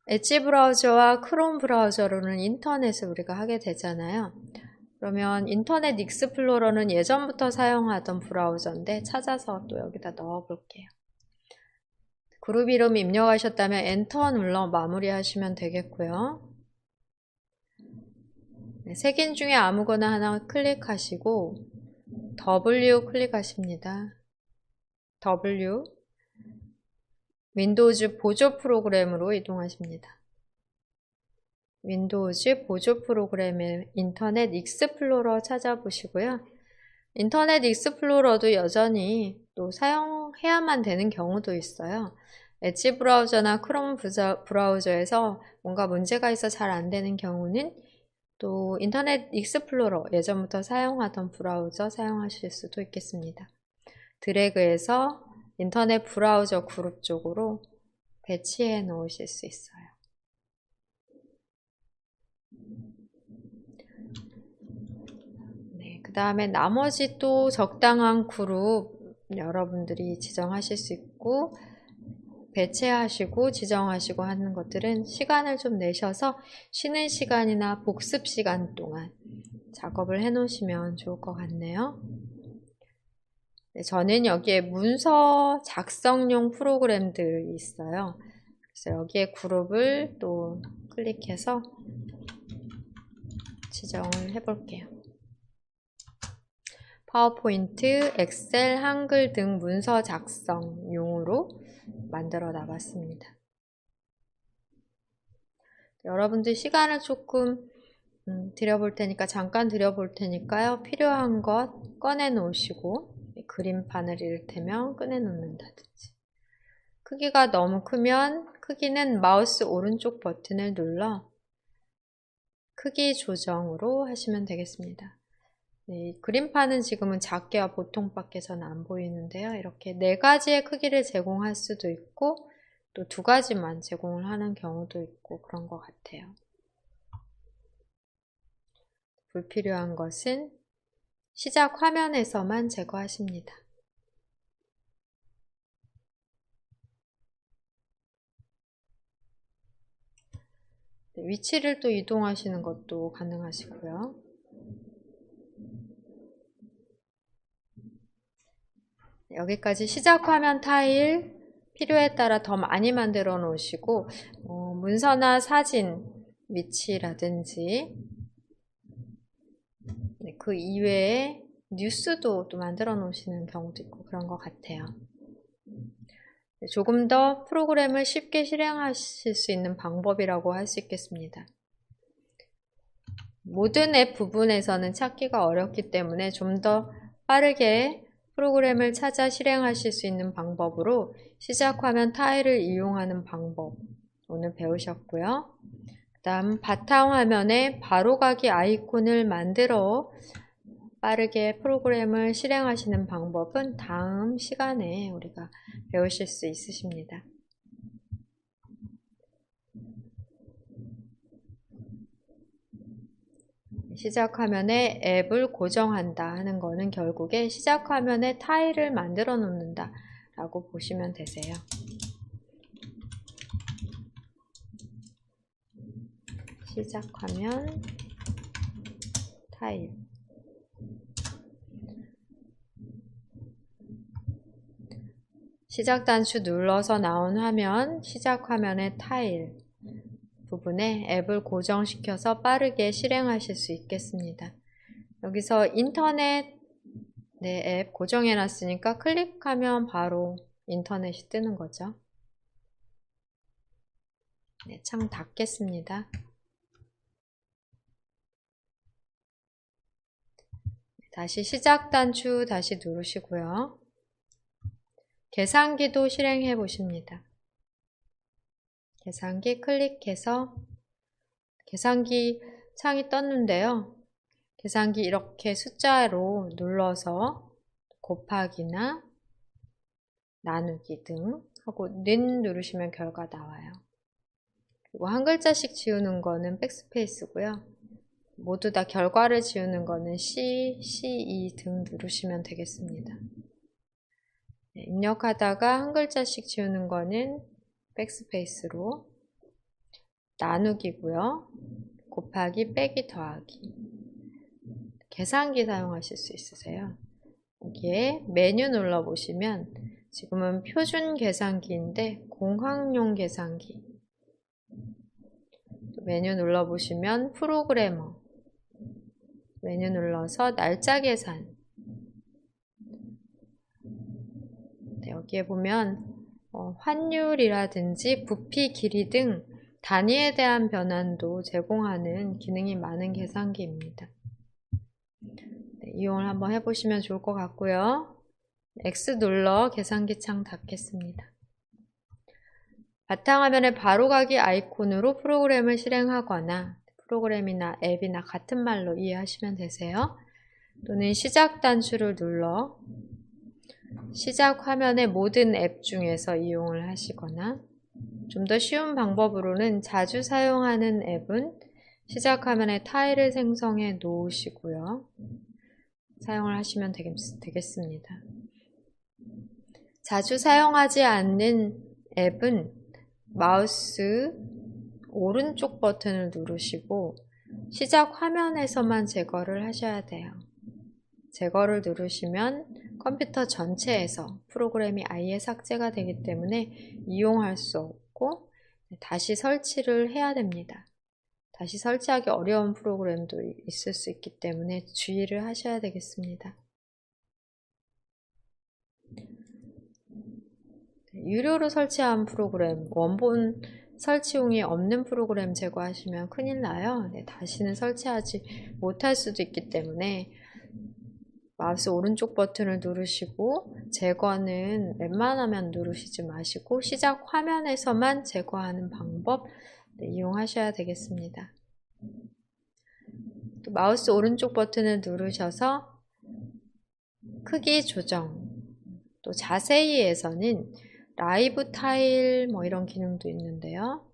엣지 브라우저와 크롬 브라우저로는 인터넷을 우리가 하게 되잖아요. 그러면 인터넷 익스플로러는 예전부터 사용하던 브라우저인데 찾아서 또 여기다 넣어 볼게요. 그룹 이름 입력하셨다면 엔터 눌러 마무리하시면 되겠고요. 네, 색인 중에 아무거나 하나 클릭하시고 W 클릭하십니다. W 윈도우즈 보조 프로그램으로 이동하십니다. 윈도우즈 보조 프로그램의 인터넷 익스플로러 찾아보시고요. 인터넷 익스플로러도 여전히 또 사용해야만 되는 경우도 있어요. 엣지 브라우저나 크롬 브라우저에서 뭔가 문제가 있어 잘 안 되는 경우는 또 인터넷 익스플로러 예전부터 사용하던 브라우저 사용하실 수도 있겠습니다. 드래그해서 인터넷 브라우저 그룹 쪽으로 배치해 놓으실 수 있어요. 네, 그 다음에 나머지 또 적당한 그룹 여러분들이 지정하실 수 있고 배치하시고 지정하시고 하는 것들은 시간을 좀 내셔서 쉬는 시간이나 복습 시간 동안 작업을 해 놓으시면 좋을 것 같네요. 네, 저는 여기에 문서 작성용 프로그램들이 있어요. 그래서 여기에 그룹을 또 클릭해서 지정을 해 볼게요. 파워포인트, 엑셀, 한글 등 문서 작성용으로 만들어 나갔습니다. 여러분들 시간을 조금 들여볼 테니까 잠깐 들여볼 테니까요. 필요한 것 꺼내 놓으시고 그림판을 이를테면 꺼내 놓는다든지, 크기가 너무 크면 크기는 마우스 오른쪽 버튼을 눌러 크기 조정으로 하시면 되겠습니다. 네, 그림판은 지금은 작게와 보통밖에서는 안 보이는데요. 이렇게 4가지의 크기를 제공할 수도 있고 또 2가지만 제공을 하는 경우도 있고 그런 것 같아요. 불필요한 것은 시작 화면에서만 제거하십니다. 네, 위치를 또 이동하시는 것도 가능하시고요. 여기까지 시작 화면 타일 필요에 따라 더 많이 만들어 놓으시고 문서나 사진 위치라든지 그 이외에 뉴스도 또 만들어 놓으시는 경우도 있고 그런 것 같아요. 조금 더 프로그램을 쉽게 실행하실 수 있는 방법이라고 할 수 있겠습니다. 모든 앱 부분에서는 찾기가 어렵기 때문에 좀 더 빠르게 프로그램을 찾아 실행하실 수 있는 방법으로 시작 화면 타일을 이용하는 방법 오늘 배우셨고요. 그 다음 바탕화면에 바로가기 아이콘을 만들어 빠르게 프로그램을 실행하시는 방법은 다음 시간에 우리가 배우실 수 있으십니다. 시작 화면에 앱을 고정한다 하는 거는 결국에 시작 화면에 타일을 만들어 놓는다 라고 보시면 되세요. 시작 화면 타일. 시작 단추 눌러서 나온 화면, 시작 화면의 타일 부분에 앱을 고정시켜서 빠르게 실행하실 수 있겠습니다. 여기서 인터넷 앱 고정해 놨으니까 클릭하면 바로 인터넷이 뜨는 거죠. 네, 창 닫겠습니다. 다시 시작 단추 다시 누르시고요. 계산기도 실행해 보십니다. 계산기 클릭해서 계산기 창이 떴는데요. 계산기 이렇게 숫자로 눌러서 곱하기나 나누기 등 하고 는 누르시면 결과 나와요. 그리고 한 글자씩 지우는 거는 백스페이스고요. 모두 다 결과를 지우는 거는 C, C2 등 누르시면 되겠습니다. 네, 입력하다가 한 글자씩 지우는 거는 백스페이스로 나누기고요. 곱하기, 빼기, 더하기. 계산기 사용하실 수 있으세요. 여기에 메뉴 눌러보시면 지금은 표준 계산기인데 공학용 계산기. 메뉴 눌러보시면 프로그래머. 메뉴 눌러서 날짜 계산. 네, 여기에 보면 환율이라든지 부피 길이 등 단위에 대한 변환도 제공하는 기능이 많은 계산기입니다. 네, 이용을 한번 해보시면 좋을 것 같고요. X 눌러 계산기 창 닫겠습니다. 바탕화면에 바로가기 아이콘으로 프로그램을 실행하거나 프로그램이나 앱이나 같은 말로 이해하시면 되세요. 또는 시작 단추를 눌러 시작 화면의 모든 앱 중에서 이용을 하시거나 좀 더 쉬운 방법으로는 자주 사용하는 앱은 시작 화면에 타일을 생성해 놓으시고요. 사용을 하시면 되겠습니다. 자주 사용하지 않는 앱은 마우스 오른쪽 버튼을 누르시고 시작 화면에서만 제거를 하셔야 돼요. 제거를 누르시면 컴퓨터 전체에서 프로그램이 아예 삭제가 되기 때문에 이용할 수 없고 다시 설치를 해야 됩니다. 다시 설치하기 어려운 프로그램도 있을 수 있기 때문에 주의를 하셔야 되겠습니다. 유료로 설치한 프로그램, 원본 설치용이 없는 프로그램 제거하시면 큰일 나요. 네, 다시는 설치하지 못할 수도 있기 때문에 마우스 오른쪽 버튼을 누르시고 제거는 웬만하면 누르시지 마시고 시작 화면에서만 제거하는 방법 이용하셔야 되겠습니다. 또 마우스 오른쪽 버튼을 누르셔서 크기 조정, 또 자세히에서는 라이브 타일 이런 기능도 있는데요.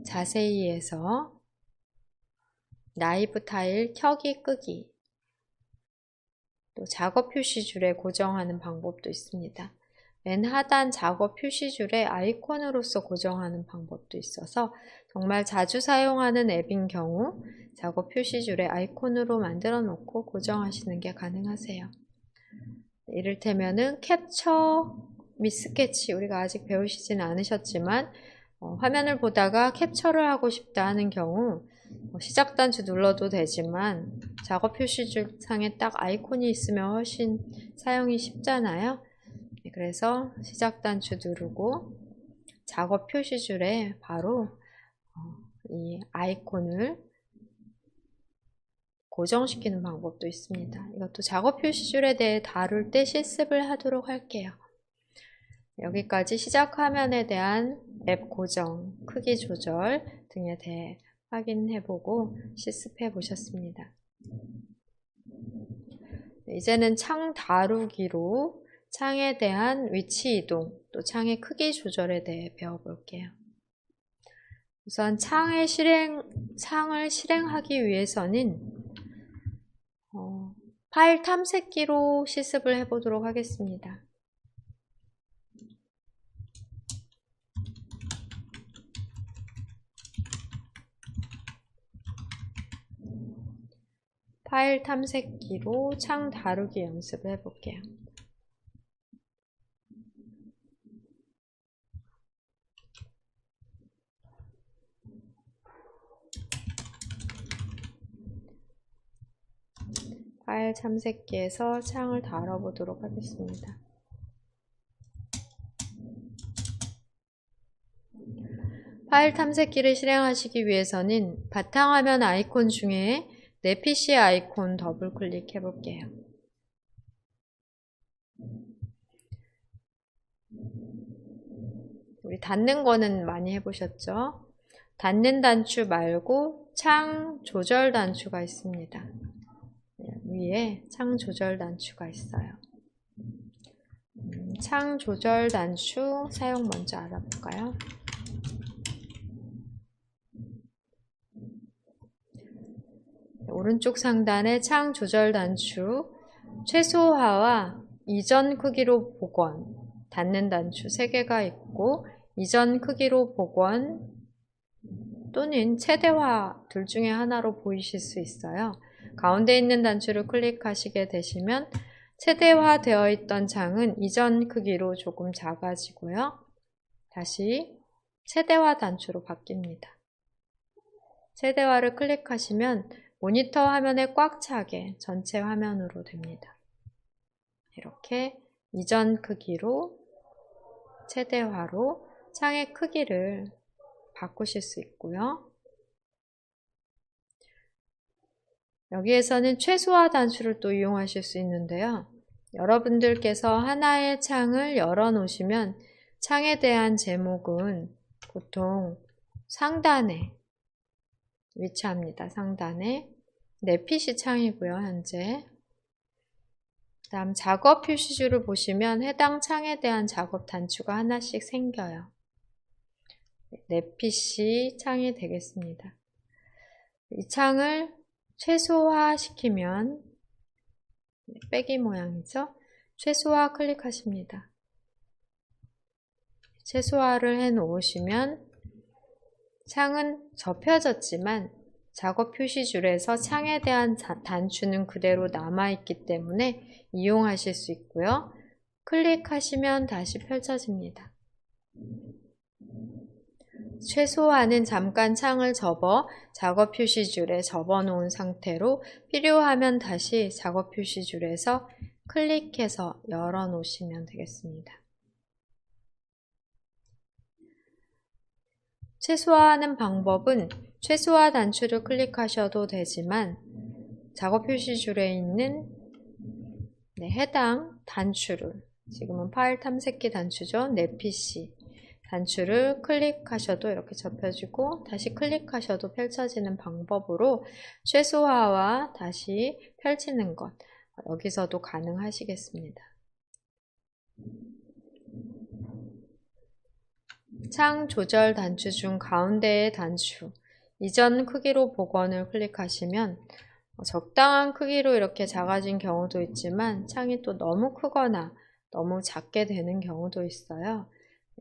자세히에서 라이브 타일 켜기 끄기, 또 작업 표시줄에 고정하는 방법도 있습니다. 맨 하단 작업 표시줄에 아이콘으로서 고정하는 방법도 있어서 정말 자주 사용하는 앱인 경우 작업 표시줄에 아이콘으로 만들어 놓고 고정하시는 게 가능하세요. 이를테면은 캡처 및 스케치, 우리가 아직 배우시진 않으셨지만 화면을 보다가 캡처를 하고 싶다 하는 경우 시작 단추 눌러도 되지만 작업 표시줄 상에 딱 아이콘이 있으면 훨씬 사용이 쉽잖아요. 그래서 시작 단추 누르고 작업 표시줄에 바로 이 아이콘을 고정시키는 방법도 있습니다. 이것도 작업 표시줄에 대해 다룰 때 실습을 하도록 할게요. 여기까지 시작 화면에 대한 앱 고정, 크기 조절 등에 대해 확인해보고 실습해 보셨습니다. 이제는 창 다루기로 창에 대한 위치 이동, 또 창의 크기 조절에 대해 배워볼게요. 우선 창을 실행하기 위해서는 파일 탐색기로 실습을 해보도록 하겠습니다. 파일 탐색기로 창 다루기 연습을 해볼게요. 파일 탐색기에서 창을 다뤄보도록 하겠습니다. 파일 탐색기를 실행하시기 위해서는 바탕화면 아이콘 중에 내 PC 아이콘 더블 클릭해 볼게요. 우리 닫는 거는 많이 해보셨죠? 닫는 단추 말고 창 조절 단추가 있습니다. 위에 창 조절 단추가 있어요. 창 조절 단추 사용 먼저 알아볼까요? 오른쪽 상단에 창 조절 단추 최소화와 이전 크기로 복원, 닫는 단추 3개가 있고 이전 크기로 복원 또는 최대화 둘 중에 하나로 보이실 수 있어요. 가운데 있는 단추를 클릭하시게 되시면 최대화 되어 있던 창은 이전 크기로 조금 작아지고요. 다시 최대화 단추로 바뀝니다. 최대화를 클릭하시면 모니터 화면에 꽉 차게 전체 화면으로 됩니다. 이렇게 이전 크기로 최대화로 창의 크기를 바꾸실 수 있고요. 여기에서는 최소화 단추를 또 이용하실 수 있는데요. 여러분들께서 하나의 창을 열어 놓으시면 창에 대한 제목은 보통 상단에 위치합니다. 상단에 내 PC 창이고요. 현재 다음 작업 표시줄을 보시면 해당 창에 대한 작업 단추가 하나씩 생겨요. 내 PC 창이 되겠습니다. 이 창을 최소화 시키면 빼기 모양이죠. 최소화 클릭하십니다. 최소화를 해 놓으시면 창은 접혀졌지만 작업 표시줄에서 창에 대한 단추는 그대로 남아있기 때문에 이용하실 수 있고요. 클릭하시면 다시 펼쳐집니다. 최소화는 잠깐 창을 접어 작업 표시줄에 접어 놓은 상태로 필요하면 다시 작업 표시줄에서 클릭해서 열어 놓으시면 되겠습니다. 최소화하는 방법은 최소화 단추를 클릭하셔도 되지만 작업 표시줄에 있는 해당 단추를, 지금은 파일 탐색기 단추죠. 내 PC 단추를 클릭하셔도 이렇게 접혀지고 다시 클릭하셔도 펼쳐지는 방법으로 최소화와 다시 펼치는 것, 여기서도 가능하시겠습니다. 창 조절 단추 중 가운데의 단추 이전 크기로 복원을 클릭하시면 적당한 크기로 이렇게 작아진 경우도 있지만 창이 또 너무 크거나 너무 작게 되는 경우도 있어요.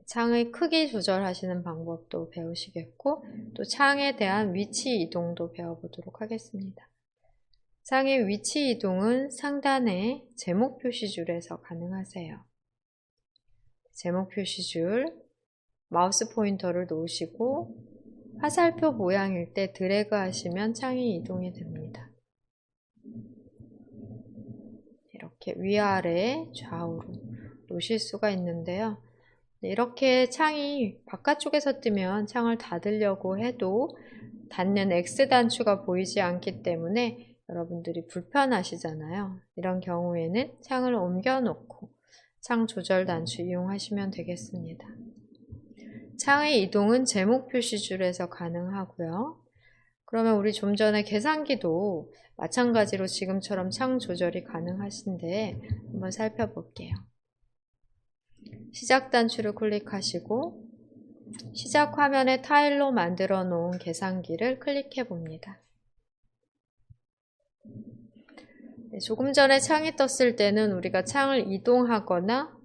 창의 크기 조절하시는 방법도 배우시겠고 또 창에 대한 위치 이동도 배워보도록 하겠습니다. 창의 위치 이동은 상단의 제목 표시줄에서 가능하세요. 제목 표시줄 마우스 포인터를 놓으시고 화살표 모양일 때 드래그 하시면 창이 이동이 됩니다. 이렇게 위아래 좌우로 놓으실 수가 있는데요. 이렇게 창이 바깥쪽에서 뜨면 창을 닫으려고 해도 닫는 X 단추가 보이지 않기 때문에 여러분들이 불편하시잖아요. 이런 경우에는 창을 옮겨 놓고 창 조절 단추 이용하시면 되겠습니다. 창의 이동은 제목 표시줄에서 가능하고요. 그러면 우리 좀 전에 계산기도 마찬가지로 지금처럼 창 조절이 가능하신데 한번 살펴볼게요. 시작 단추를 클릭하시고 시작 화면에 타일로 만들어 놓은 계산기를 클릭해 봅니다. 조금 전에 창이 떴을 때는 우리가 창을 이동하거나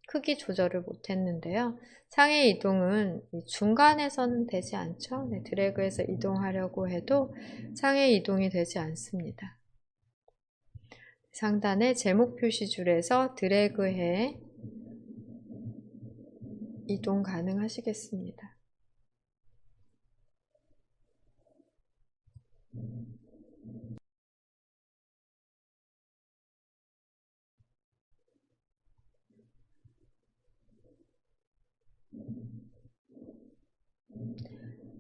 크기 조절을 못했는데요. 창의 이동은 중간에서는 되지 않죠. 드래그해서 이동하려고 해도 창의 이동이 되지 않습니다. 상단의 제목 표시줄에서 드래그해 이동 가능하시겠습니다.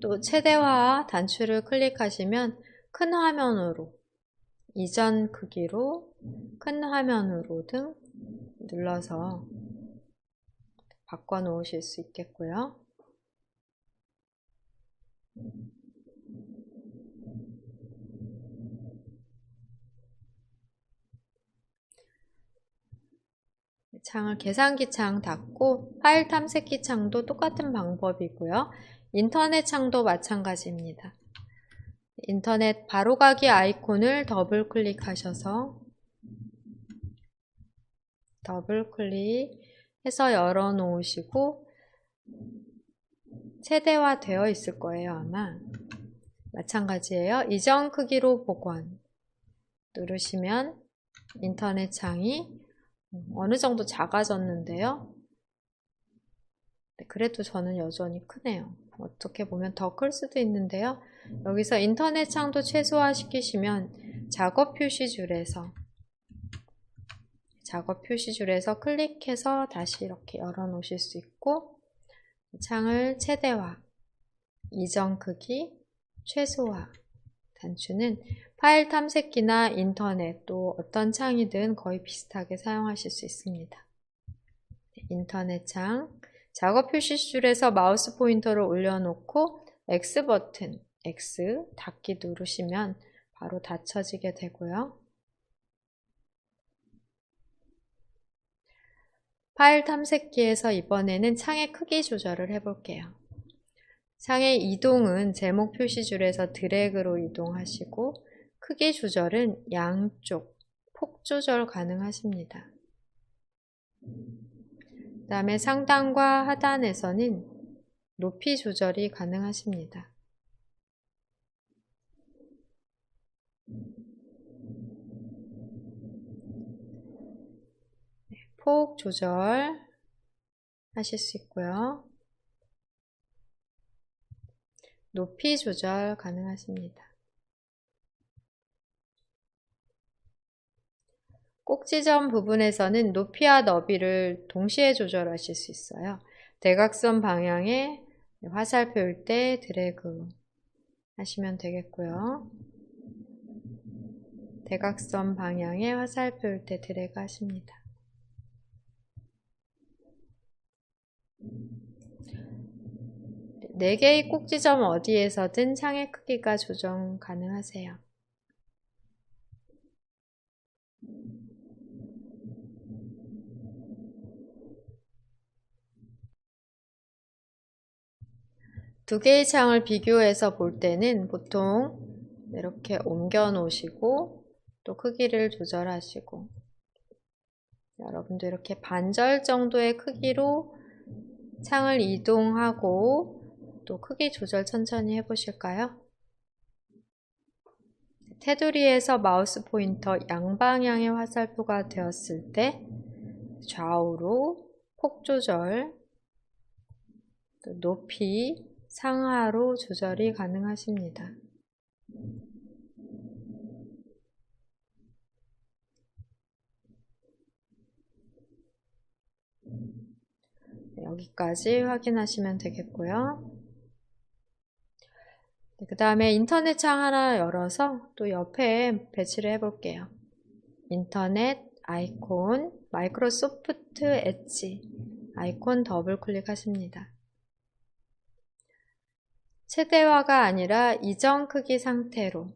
또 최대화 단추를 클릭하시면 큰 화면으로, 이전 크기로, 큰 화면으로 등 눌러서 바꿔 놓으실 수 있겠고요. 창을 계산기 창 닫고 파일 탐색기 창도 똑같은 방법이고요. 인터넷 창도 마찬가지입니다. 인터넷 바로가기 아이콘을 더블 클릭하셔서 더블 클릭해서 열어 놓으시고 최대화 되어 있을 거예요. 아마 마찬가지예요. 이전 크기로 복원 누르시면 인터넷 창이 어느 정도 작아졌는데요. 그래도 저는 여전히 크네요. 어떻게 보면 더 클 수도 있는데요. 여기서 인터넷 창도 최소화 시키시면 작업 표시줄에서 클릭해서 다시 이렇게 열어 놓으실 수 있고, 창을 최대화, 이전 크기, 최소화 단추는 파일 탐색기나 인터넷 또 어떤 창이든 거의 비슷하게 사용하실 수 있습니다. 인터넷 창, 작업 표시줄에서 마우스 포인터를 올려놓고 X 버튼, X 닫기 누르시면 바로 닫혀지게 되고요. 파일 탐색기에서 이번에는 창의 크기 조절을 해볼게요. 창의 이동은 제목 표시줄에서 드래그로 이동하시고 크기 조절은 양쪽 폭 조절 가능하십니다. 그 다음에 상단과 하단에서는 높이 조절이 가능하십니다. 폭 조절 하실 수 있고요. 높이 조절 가능하십니다. 꼭지점 부분에서는 높이와 너비를 동시에 조절하실 수 있어요. 대각선 방향에 화살표일 때 드래그 하시면 되겠고요. 대각선 방향에 화살표일 때 드래그 하십니다. 네 개의 꼭지점 어디에서든 창의 크기가 조정 가능하세요. 두 개의 창을 비교해서 볼 때는 보통 이렇게 옮겨 놓으시고 또 크기를 조절하시고, 여러분도 이렇게 반절 정도의 크기로 창을 이동하고 또 크기 조절 천천히 해보실까요? 테두리에서 마우스 포인터 양방향의 화살표가 되었을 때 좌우로 폭 조절, 또 높이 상하로 조절이 가능하십니다. 여기까지 확인하시면 되겠고요. 그 다음에 인터넷 창 하나 열어서 또 옆에 배치를 해볼게요. 인터넷 아이콘, 마이크로소프트 엣지 아이콘 더블 클릭하십니다. 최대화가 아니라 이전 크기 상태로,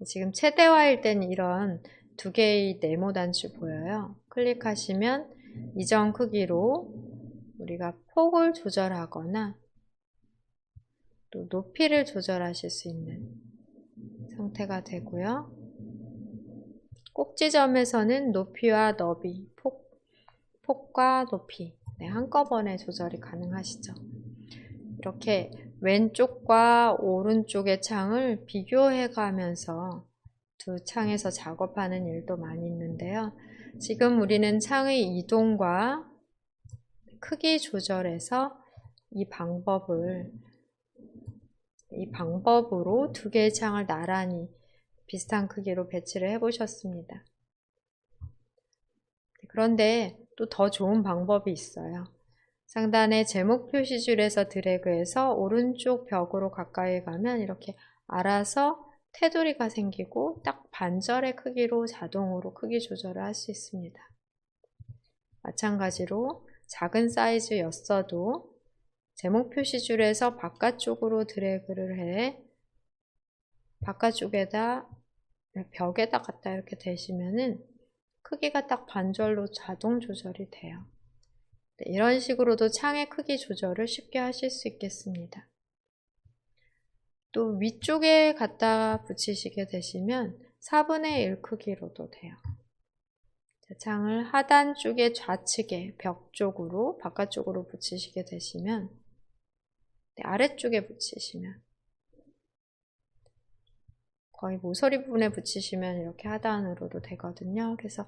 지금 최대화일 때는 이런 두 개의 네모 단추 보여요. 클릭하시면 이전 크기로 우리가 폭을 조절하거나 또 높이를 조절하실 수 있는 상태가 되고요. 꼭지점에서는 높이와 너비, 폭과 높이 한꺼번에 조절이 가능하시죠. 이렇게 왼쪽과 오른쪽의 창을 비교해 가면서 두 창에서 작업하는 일도 많이 있는데요. 지금 우리는 창의 이동과 크기 조절해서 이 방법으로 두 개의 창을 나란히 비슷한 크기로 배치를 해 보셨습니다. 그런데 또 더 좋은 방법이 있어요. 상단의 제목 표시줄에서 드래그해서 오른쪽 벽으로 가까이 가면 이렇게 알아서 테두리가 생기고 딱 반절의 크기로 자동으로 크기 조절을 할 수 있습니다. 마찬가지로 작은 사이즈였어도 제목 표시줄에서 바깥쪽으로 드래그를 해 바깥쪽에다 벽에다 갖다 이렇게 대시면은 크기가 딱 반절로 자동 조절이 돼요. 네, 이런 식으로도 창의 크기 조절을 쉽게 하실 수 있겠습니다. 또 위쪽에 갖다 붙이시게 되시면 4분의 1 크기로도 돼요. 창을 하단 쪽에 좌측에 벽 쪽으로 바깥쪽으로 붙이시게 되시면 네, 아래쪽에 붙이시면 거의 모서리 부분에 붙이시면 이렇게 하단으로도 되거든요. 그래서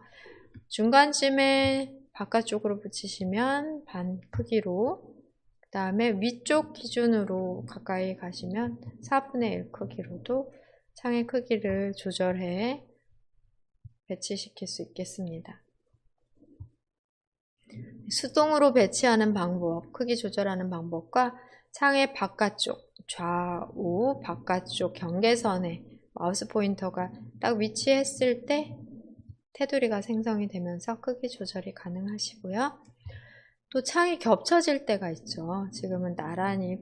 중간쯤에 바깥쪽으로 붙이시면 반 크기로, 그 다음에 위쪽 기준으로 가까이 가시면 4분의 1 크기로도 창의 크기를 조절해 배치시킬 수 있겠습니다. 수동으로 배치하는 방법, 크기 조절하는 방법과 창의 바깥쪽, 좌우 바깥쪽 경계선에 마우스 포인터가 딱 위치했을 때 테두리가 생성이 되면서 크기 조절이 가능하시고요. 또 창이 겹쳐질 때가 있죠. 지금은 나란히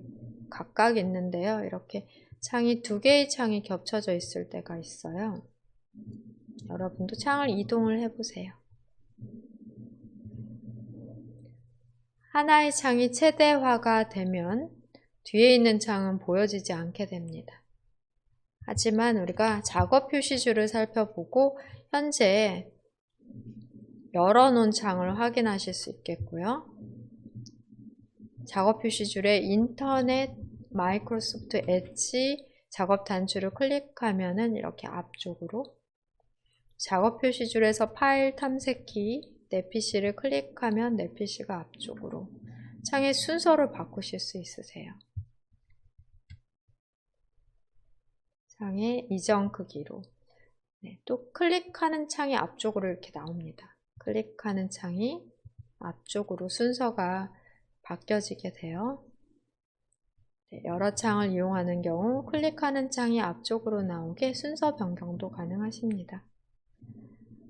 각각 있는데요. 이렇게 창이 두 개의 창이 겹쳐져 있을 때가 있어요. 여러분도 창을 이동을 해보세요. 하나의 창이 최대화가 되면 뒤에 있는 창은 보여지지 않게 됩니다. 하지만 우리가 작업 표시줄을 살펴보고 현재 열어놓은 창을 확인하실 수 있겠고요. 작업 표시줄에 인터넷 마이크로소프트 엣지 작업 단추를 클릭하면은 이렇게 앞쪽으로, 작업 표시줄에서 파일 탐색키 내 PC를 클릭하면 내 PC가 앞쪽으로, 창의 순서를 바꾸실 수 있으세요. 창의 이전 크기로. 네, 또 클릭하는 창이 앞쪽으로 이렇게 나옵니다. 클릭하는 창이 앞쪽으로 순서가 바뀌어지게 돼요. 네, 여러 창을 이용하는 경우 클릭하는 창이 앞쪽으로 나오게 순서 변경도 가능하십니다.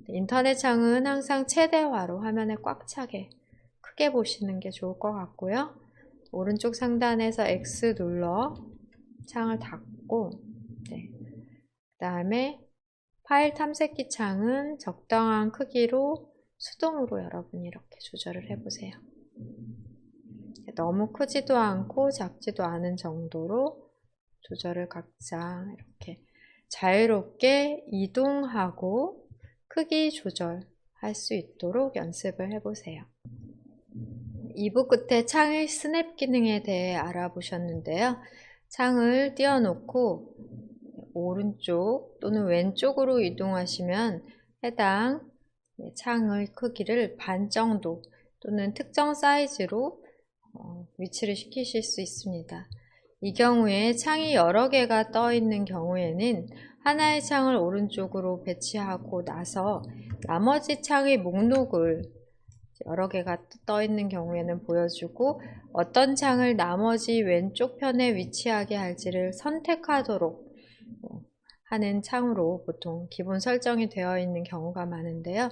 네, 인터넷 창은 항상 최대화로 화면에 꽉 차게 크게 보시는 게 좋을 것 같고요. 오른쪽 상단에서 X 눌러 창을 닫고, 네, 그 다음에 파일 탐색기 창은 적당한 크기로 수동으로 여러분이 이렇게 조절을 해보세요. 너무 크지도 않고 작지도 않은 정도로 조절을 각자 이렇게 자유롭게 이동하고 크기 조절할 수 있도록 연습을 해보세요. 2부 끝에 창의 스냅 기능에 대해 알아보셨는데요. 창을 띄워놓고 오른쪽 또는 왼쪽으로 이동하시면 해당 창의 크기를 반 정도 또는 특정 사이즈로 위치를 시키실 수 있습니다. 이 경우에 창이 여러 개가 떠 있는 경우에는 하나의 창을 오른쪽으로 배치하고 나서 나머지 창의 목록을 여러 개가 떠 있는 경우에는 보여주고, 어떤 창을 나머지 왼쪽 편에 위치하게 할지를 선택하도록 하는 창으로 보통 기본 설정이 되어 있는 경우가 많은데요.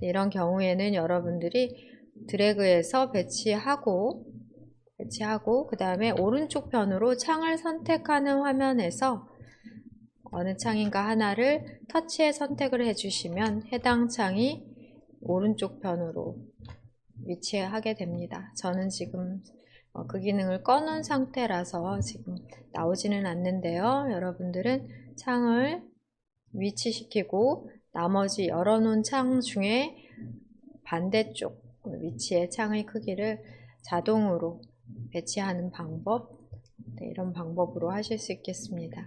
이런 경우에는 여러분들이 드래그해서 배치하고 그 다음에 오른쪽 편으로 창을 선택하는 화면에서 어느 창인가 하나를 터치해 선택을 해주시면 해당 창이 오른쪽 편으로 위치하게 됩니다. 저는 지금 그 기능을 꺼놓은 상태라서 지금 나오지는 않는데요. 여러분들은 창을 위치시키고 나머지 열어놓은 창 중에 반대쪽 위치의 창의 크기를 자동으로 배치하는 방법, 네, 이런 방법으로 하실 수 있겠습니다.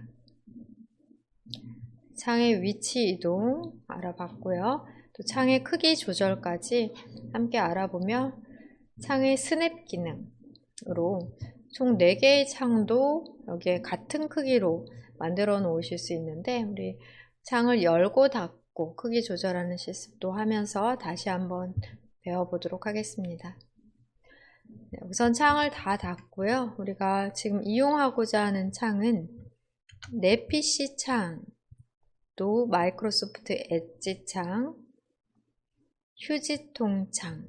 창의 위치 이동 알아봤고요. 또 창의 크기 조절까지 함께 알아보며 창의 스냅 기능으로 총 4개의 창도 여기에 같은 크기로 만들어 놓으실 수 있는데, 우리 창을 열고 닫고 크기 조절하는 실습도 하면서 다시 한번 배워보도록 하겠습니다. 네, 우선 창을 다 닫고요. 우리가 지금 이용하고자 하는 창은 내 PC 창, 또 마이크로소프트 엣지 창, 휴지통 창,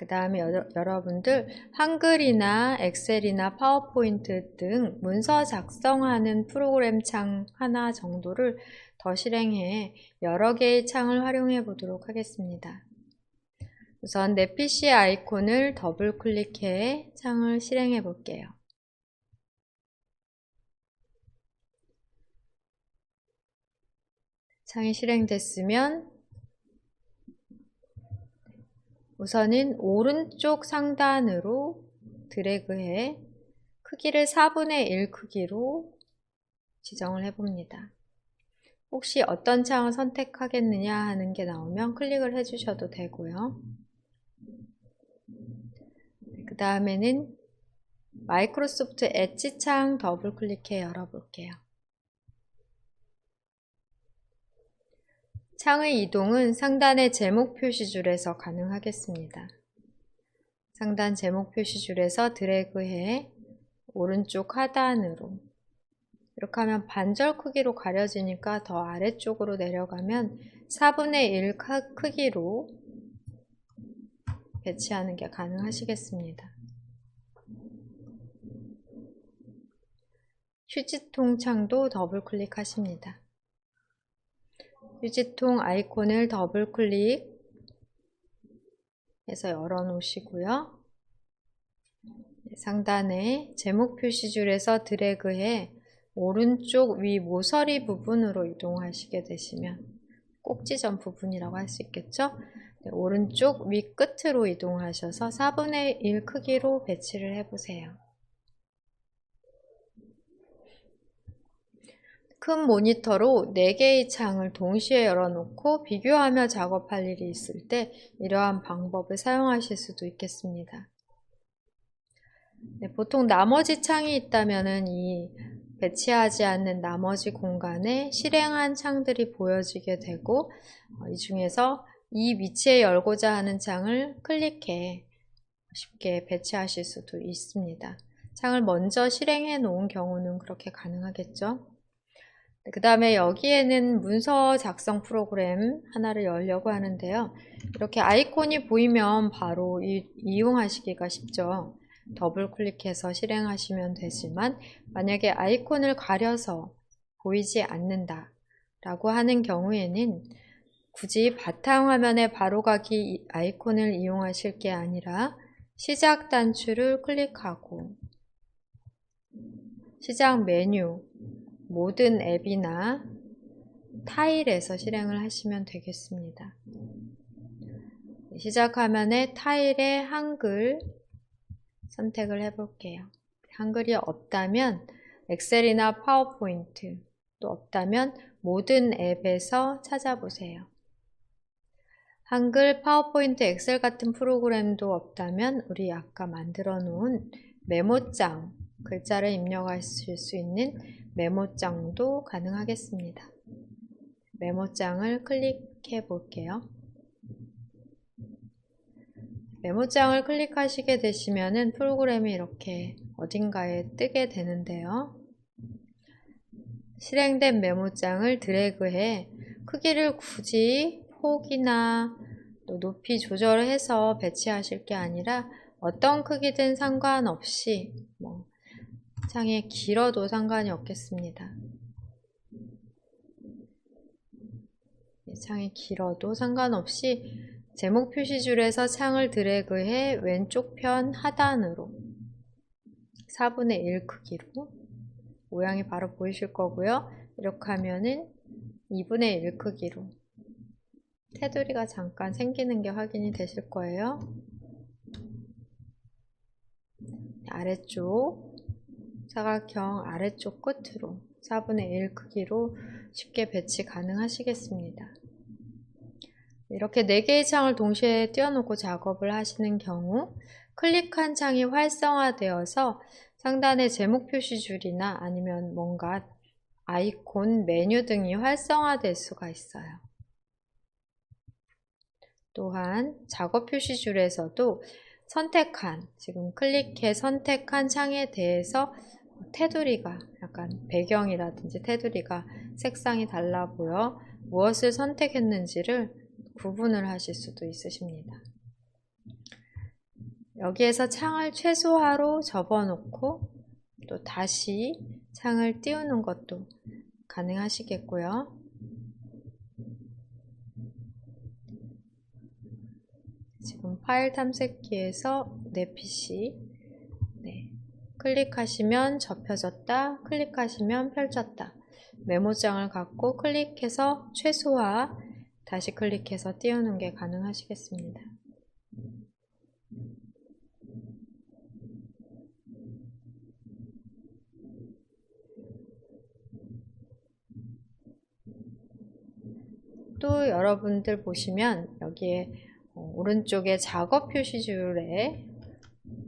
그 다음에 여러분들 한글이나 엑셀이나 파워포인트 등 문서 작성하는 프로그램 창 하나 정도를 더 실행해 여러 개의 창을 활용해 보도록 하겠습니다. 우선 내 PC 아이콘을 더블 클릭해 창을 실행해 볼게요. 창이 실행됐으면 우선은 오른쪽 상단으로 드래그해 크기를 4분의 1 크기로 지정을 해봅니다. 혹시 어떤 창을 선택하겠느냐 하는 게 나오면 클릭을 해주셔도 되고요. 그 다음에는 마이크로소프트 엣지 창 더블 클릭해 열어볼게요. 창의 이동은 상단의 제목 표시줄에서 가능하겠습니다. 상단 제목 표시줄에서 드래그해 오른쪽 하단으로, 이렇게 하면 반절 크기로 가려지니까 더 아래쪽으로 내려가면 4분의 1 크기로 배치하는 게 가능하시겠습니다. 휴지통 창도 더블 클릭하십니다. 휴지통 아이콘을 더블 클릭해서 열어 놓으시고요. 상단에 제목 표시줄에서 드래그해 오른쪽 위 모서리 부분으로 이동하시게 되시면 꼭지점 부분이라고 할 수 있겠죠? 네, 오른쪽 위 끝으로 이동하셔서 4분의 1 크기로 배치를 해보세요. 큰 모니터로 4개의 창을 동시에 열어놓고 비교하며 작업할 일이 있을 때 이러한 방법을 사용하실 수도 있겠습니다. 네, 보통 나머지 창이 있다면 이 배치하지 않는 나머지 공간에 실행한 창들이 보여지게 되고 이 중에서 이 위치에 열고자 하는 창을 클릭해 쉽게 배치하실 수도 있습니다. 창을 먼저 실행해 놓은 경우는 그렇게 가능하겠죠. 그 다음에 여기에는 문서 작성 프로그램 하나를 열려고 하는데요. 이렇게 아이콘이 보이면 바로 이용하시기가 쉽죠. 더블 클릭해서 실행하시면 되지만 만약에 아이콘을 가려서 보이지 않는다 라고 하는 경우에는 굳이 바탕화면에 바로가기 아이콘을 이용하실 게 아니라 시작 단추를 클릭하고 시작 메뉴 모든 앱이나 타일에서 실행을 하시면 되겠습니다. 시작 화면에 타일에 한글 선택을 해볼게요. 한글이 없다면 엑셀이나 파워포인트, 또 없다면 모든 앱에서 찾아보세요. 한글, 파워포인트, 엑셀 같은 프로그램도 없다면 우리 아까 만들어 놓은 메모장, 글자를 입력하실 수 있는 메모장도 가능하겠습니다. 메모장을 클릭해 볼게요. 메모장을 클릭하시게 되시면은 프로그램이 이렇게 어딘가에 뜨게 되는데요. 실행된 메모장을 드래그해 크기를 굳이 폭이나 또 높이 조절해서 배치하실 게 아니라 어떤 크기든 상관없이 창이 길어도 상관이 없겠습니다. 창이 길어도 상관없이 제목 표시줄에서 창을 드래그해 왼쪽 편 하단으로 4분의 1 크기로 모양이 바로 보이실 거고요. 이렇게 하면은 2분의 1 크기로 테두리가 잠깐 생기는 게 확인이 되실 거예요. 아래쪽 사각형 아래쪽 끝으로 4분의 1 크기로 쉽게 배치 가능하시겠습니다. 이렇게 4개의 창을 동시에 띄워놓고 작업을 하시는 경우 클릭한 창이 활성화되어서 상단의 제목 표시줄이나 아니면 뭔가 아이콘, 메뉴 등이 활성화될 수가 있어요. 또한 작업 표시줄에서도 선택한, 지금 클릭해 선택한 창에 대해서 테두리가 약간 배경이라든지 테두리가 색상이 달라 보여 무엇을 선택했는지를 구분을 하실 수도 있으십니다. 여기에서 창을 최소화로 접어놓고 또 다시 창을 띄우는 것도 가능하시겠고요. 지금 파일 탐색기에서 내 PC 클릭하시면 접혀졌다, 클릭하시면 펼쳤다. 메모장을 갖고 클릭해서 최소화, 다시 클릭해서 띄우는 게 가능하시겠습니다. 또 여러분들 보시면 여기에 오른쪽에 작업 표시줄에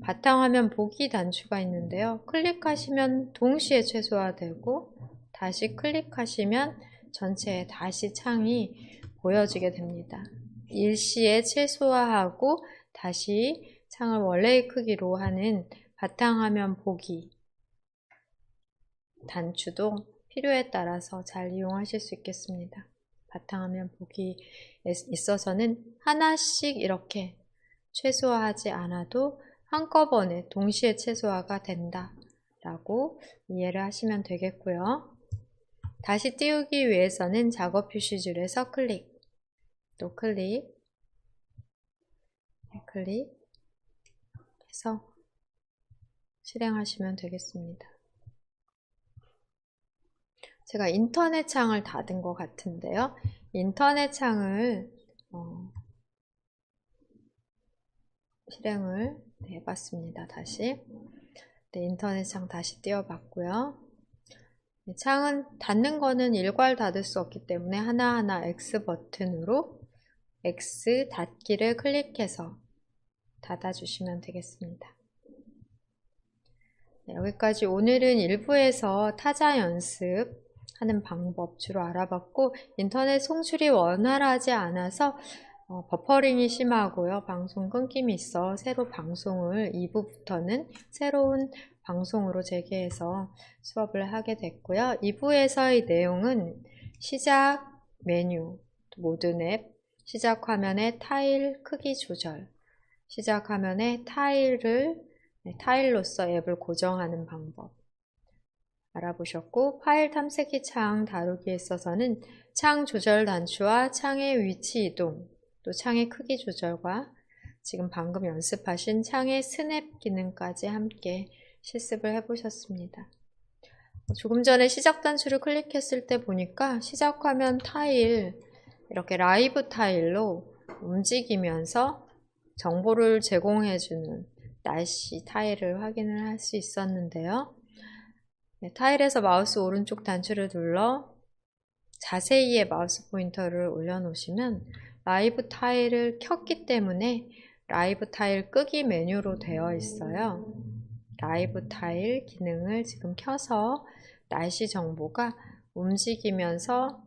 바탕화면 보기 단추가 있는데요. 클릭하시면 동시에 최소화되고 다시 클릭하시면 전체에 다시 창이 보여지게 됩니다. 일시에 최소화하고 다시 창을 원래의 크기로 하는 바탕화면 보기 단추도 필요에 따라서 잘 이용하실 수 있겠습니다. 바탕화면 보기에 있어서는 하나씩 이렇게 최소화하지 않아도 한꺼번에 동시에 최소화가 된다 라고 이해를 하시면 되겠고요. 다시 띄우기 위해서는 작업 표시줄에서 클릭, 또 클릭 해서 실행하시면 되겠습니다. 제가 인터넷 창을 닫은 것 같은데요. 인터넷 창을 실행을 해봤습니다. 다시 인터넷 창 다시 띄워봤고요. 창은 닫는 거는 일괄 닫을 수 없기 때문에 하나하나 X 버튼으로 X 닫기를 클릭해서 닫아주시면 되겠습니다. 여기까지 오늘은 일부에서 타자 연습하는 방법 주로 알아봤고, 인터넷 송출이 원활하지 않아서 버퍼링이 심하고요. 방송 끊김이 있어 새로 방송을 2부부터는 새로운 방송으로 재개해서 수업을 하게 됐고요. 2부에서의 내용은 시작 메뉴, 모든 앱, 시작 화면의 타일 크기 조절, 시작 화면의 타일로서 앱을 고정하는 방법 알아보셨고, 파일 탐색기 창 다루기에 있어서는 창 조절 단추와 창의 위치 이동, 또 창의 크기 조절과 지금 방금 연습하신 창의 스냅 기능까지 함께 실습을 해보셨습니다. 조금 전에 시작 단추를 클릭했을 때 보니까 시작 화면 타일, 이렇게 라이브 타일로 움직이면서 정보를 제공해주는 날씨 타일을 확인을 할 수 있었는데요. 타일에서 마우스 오른쪽 단추를 눌러 자세히의 마우스 포인터를 올려놓으시면 라이브 타일을 켰기 때문에 라이브 타일 끄기 메뉴로 되어 있어요. 라이브 타일 기능을 지금 켜서 날씨 정보가 움직이면서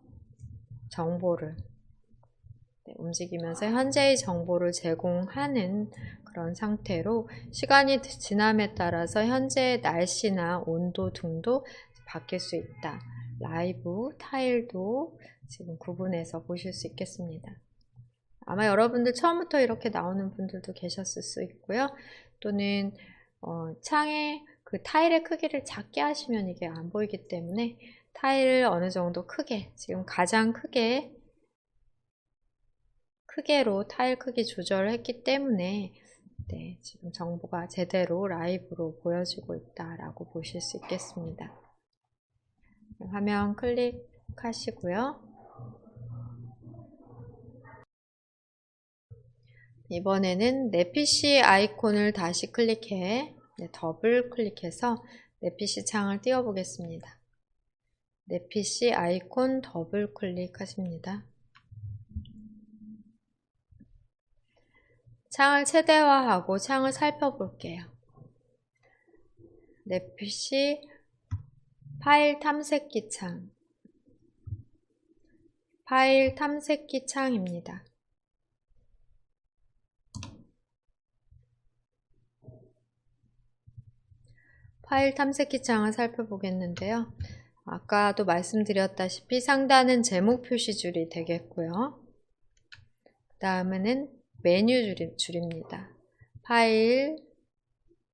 현재의 정보를 제공하는 그런 상태로 시간이 지남에 따라서 현재의 날씨나 온도 등도 바뀔 수 있다. 라이브 타일도 지금 구분해서 보실 수 있겠습니다. 아마 여러분들 처음부터 이렇게 나오는 분들도 계셨을 수 있고요. 또는 창에 그 타일의 크기를 작게 하시면 이게 안 보이기 때문에 타일을 어느 정도 크게, 지금 가장 크게로 타일 크기 조절을 했기 때문에 지금 정보가 제대로 라이브로 보여지고 있다라고 보실 수 있겠습니다. 화면 클릭하시고요. 이번에는 내 PC 아이콘을 다시 더블 클릭해서 내 PC 창을 띄워 보겠습니다. 내 PC 아이콘 더블 클릭하십니다. 창을 최대화하고 창을 살펴볼게요. 내 PC 파일 탐색기 창, 파일 탐색기 창입니다. 파일 탐색기 창을 살펴보겠는데요. 아까도 말씀드렸다시피 상단은 제목 표시줄이 되겠고요. 그 다음에는 메뉴 줄입니다. 파일,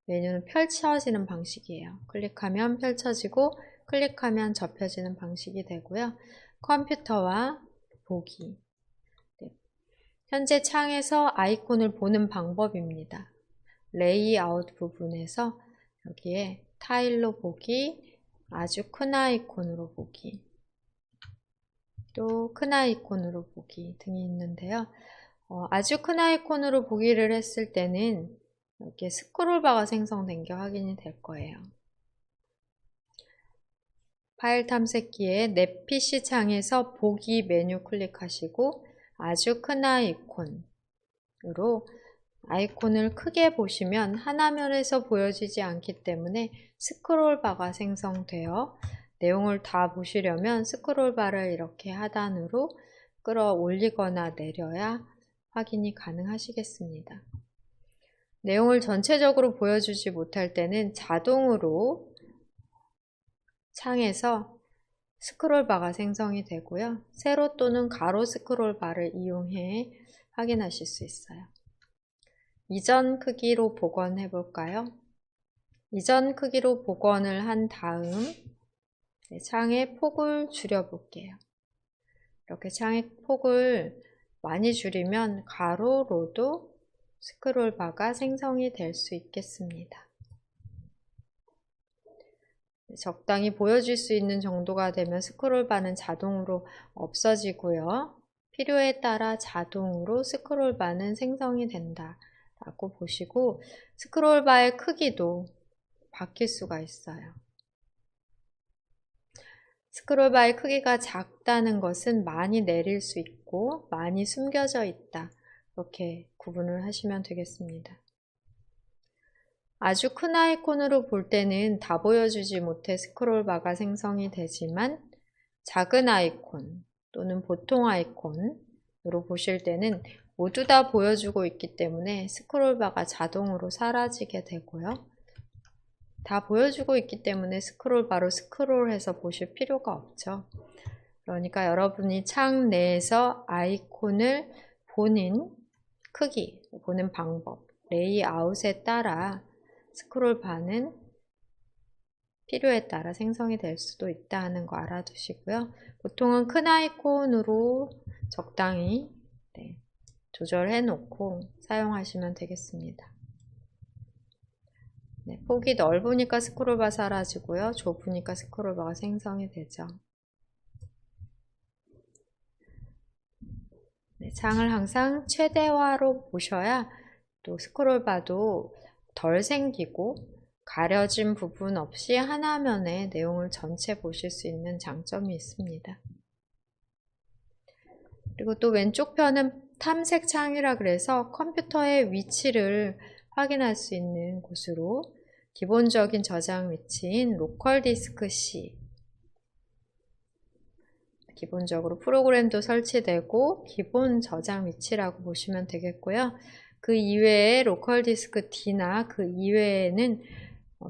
메뉴는 펼쳐지는 방식이에요. 클릭하면 펼쳐지고 클릭하면 접혀지는 방식이 되고요. 컴퓨터와 보기. 현재 창에서 아이콘을 보는 방법입니다. 레이아웃 부분에서 여기에 타일로 보기, 아주 큰 아이콘으로 보기, 또 큰 아이콘으로 보기 등이 있는데요. 아주 큰 아이콘으로 보기를 했을 때는 이렇게 스크롤바가 생성된 게 확인이 될 거예요. 파일 탐색기에 내 PC 창에서 보기 메뉴 클릭하시고 아주 큰 아이콘으로 아이콘을 크게 보시면 하나면에서 보여지지 않기 때문에 스크롤바가 생성되어 내용을 다 보시려면 스크롤바를 이렇게 하단으로 끌어올리거나 내려야 확인이 가능하시겠습니다. 내용을 전체적으로 보여주지 못할 때는 자동으로 창에서 스크롤바가 생성이 되고요. 세로 또는 가로 스크롤바를 이용해 확인하실 수 있어요. 이전 크기로 복원해 볼까요? 이전 크기로 복원을 한 다음 창의 폭을 줄여 볼게요. 이렇게 창의 폭을 많이 줄이면 가로로도 스크롤바가 생성이 될 수 있겠습니다. 적당히 보여줄 수 있는 정도가 되면 스크롤바는 자동으로 없어지고요. 필요에 따라 자동으로 스크롤바는 생성이 된다 라고 보시고 스크롤바의 크기도 바뀔 수가 있어요. 스크롤바의 크기가 작다는 것은 많이 내릴 수 있고 많이 숨겨져 있다. 이렇게 구분을 하시면 되겠습니다. 아주 큰 아이콘으로 볼 때는 다 보여주지 못해 스크롤바가 생성이 되지만 작은 아이콘 또는 보통 아이콘으로 보실 때는 모두 다 보여주고 있기 때문에 스크롤바가 자동으로 사라지게 되고요. 다 보여주고 있기 때문에 스크롤바로 스크롤해서 보실 필요가 없죠. 그러니까 여러분이 창 내에서 아이콘을 보는 크기, 보는 방법, 레이아웃에 따라 스크롤바는 필요에 따라 생성이 될 수도 있다 하는 거 알아두시고요. 보통은 큰 아이콘으로 적당히 조절해 놓고 사용하시면 되겠습니다. 폭이 넓으니까 스크롤바 사라지고요. 좁으니까 스크롤바가 생성이 되죠. 창을 항상 최대화로 보셔야 또 스크롤바도 덜 생기고 가려진 부분 없이 하나면에 내용을 전체 보실 수 있는 장점이 있습니다. 그리고 또 왼쪽 편은 탐색 창이라 그래서 컴퓨터의 위치를 확인할 수 있는 곳으로 기본적인 저장 위치인 로컬 디스크 C, 기본적으로 프로그램도 설치되고 기본 저장 위치라고 보시면 되겠고요. 그 이외에 로컬 디스크 D나 그 이외에는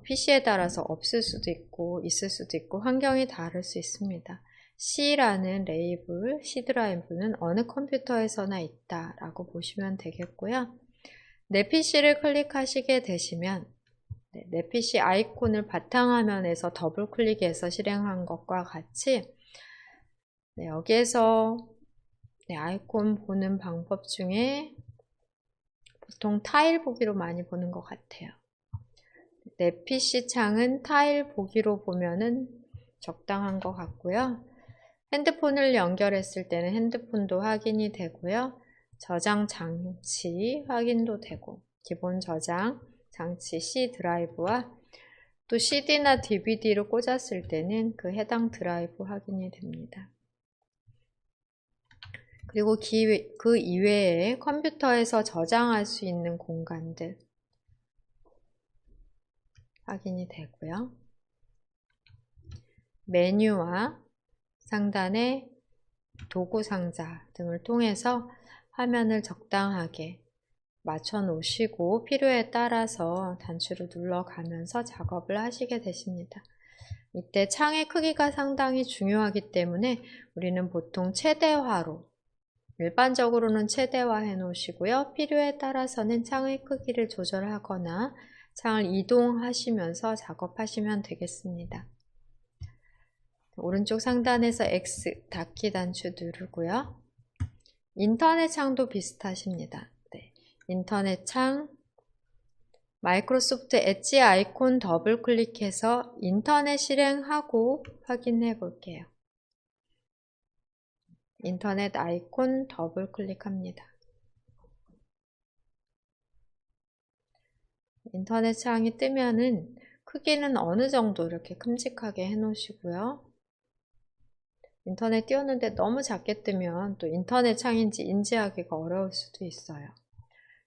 PC에 따라서 없을 수도 있고 있을 수도 있고 환경이 다를 수 있습니다. C라는 레이블, C 드라이브는 어느 컴퓨터에서나 있다 라고 보시면 되겠고요. 내 PC를 클릭하시게 되시면 내 PC 아이콘을 바탕화면에서 더블 클릭해서 실행한 것과 같이 여기에서 아이콘 보는 방법 중에 보통 타일 보기로 많이 보는 것 같아요. 내 PC 창은 타일 보기로 보면은 적당한 것 같고요. 핸드폰을 연결했을 때는 핸드폰도 확인이 되고요. 저장 장치 확인도 되고 기본 저장 장치 C 드라이브와 또 CD나 DVD를 꽂았을 때는 그 해당 드라이브 확인이 됩니다. 그리고 그 이외에 컴퓨터에서 저장할 수 있는 공간들 확인이 되고요. 메뉴와 상단의 도구 상자 등을 통해서 화면을 적당하게 맞춰 놓으시고 필요에 따라서 단추를 눌러가면서 작업을 하시게 되십니다. 이때 창의 크기가 상당히 중요하기 때문에 우리는 보통 최대화로, 일반적으로는 최대화해 놓으시고요. 필요에 따라서는 창의 크기를 조절하거나 창을 이동하시면서 작업하시면 되겠습니다. 오른쪽 상단에서 X 닫기 단추 누르고요. 인터넷 창도 비슷하십니다. 네. 인터넷 창, 마이크로소프트 엣지 아이콘 더블 클릭해서 인터넷 실행하고 확인해 볼게요. 인터넷 아이콘 더블 클릭합니다. 인터넷 창이 뜨면은 크기는 어느 정도 이렇게 큼직하게 해 놓으시고요. 인터넷 띄웠는데 너무 작게 뜨면 또 인터넷 창인지 인지하기가 어려울 수도 있어요.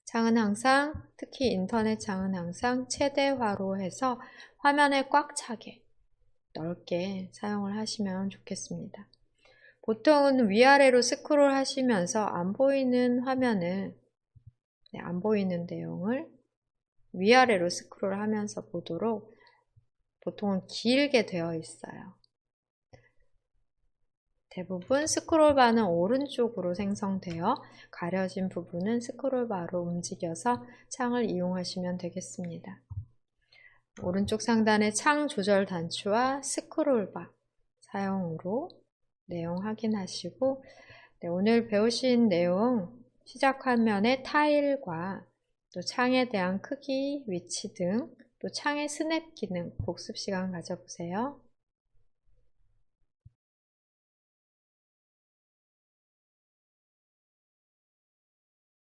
창은 항상, 특히 인터넷 창은 항상 최대화로 해서 화면에 꽉 차게 넓게 사용을 하시면 좋겠습니다. 보통은 위아래로 스크롤 하시면서 안 보이는 화면을, 안 보이는 내용을 위아래로 스크롤 하면서 보도록 보통은 길게 되어 있어요. 대부분 스크롤바는 오른쪽으로 생성되어 가려진 부분은 스크롤바로 움직여서 창을 이용하시면 되겠습니다. 오른쪽 상단의 창 조절 단추와 스크롤바 사용으로 내용 확인하시고, 네, 오늘 배우신 내용 시작 화면의 타일과 또 창에 대한 크기, 위치 등 또 창의 스냅 기능 복습 시간 가져보세요.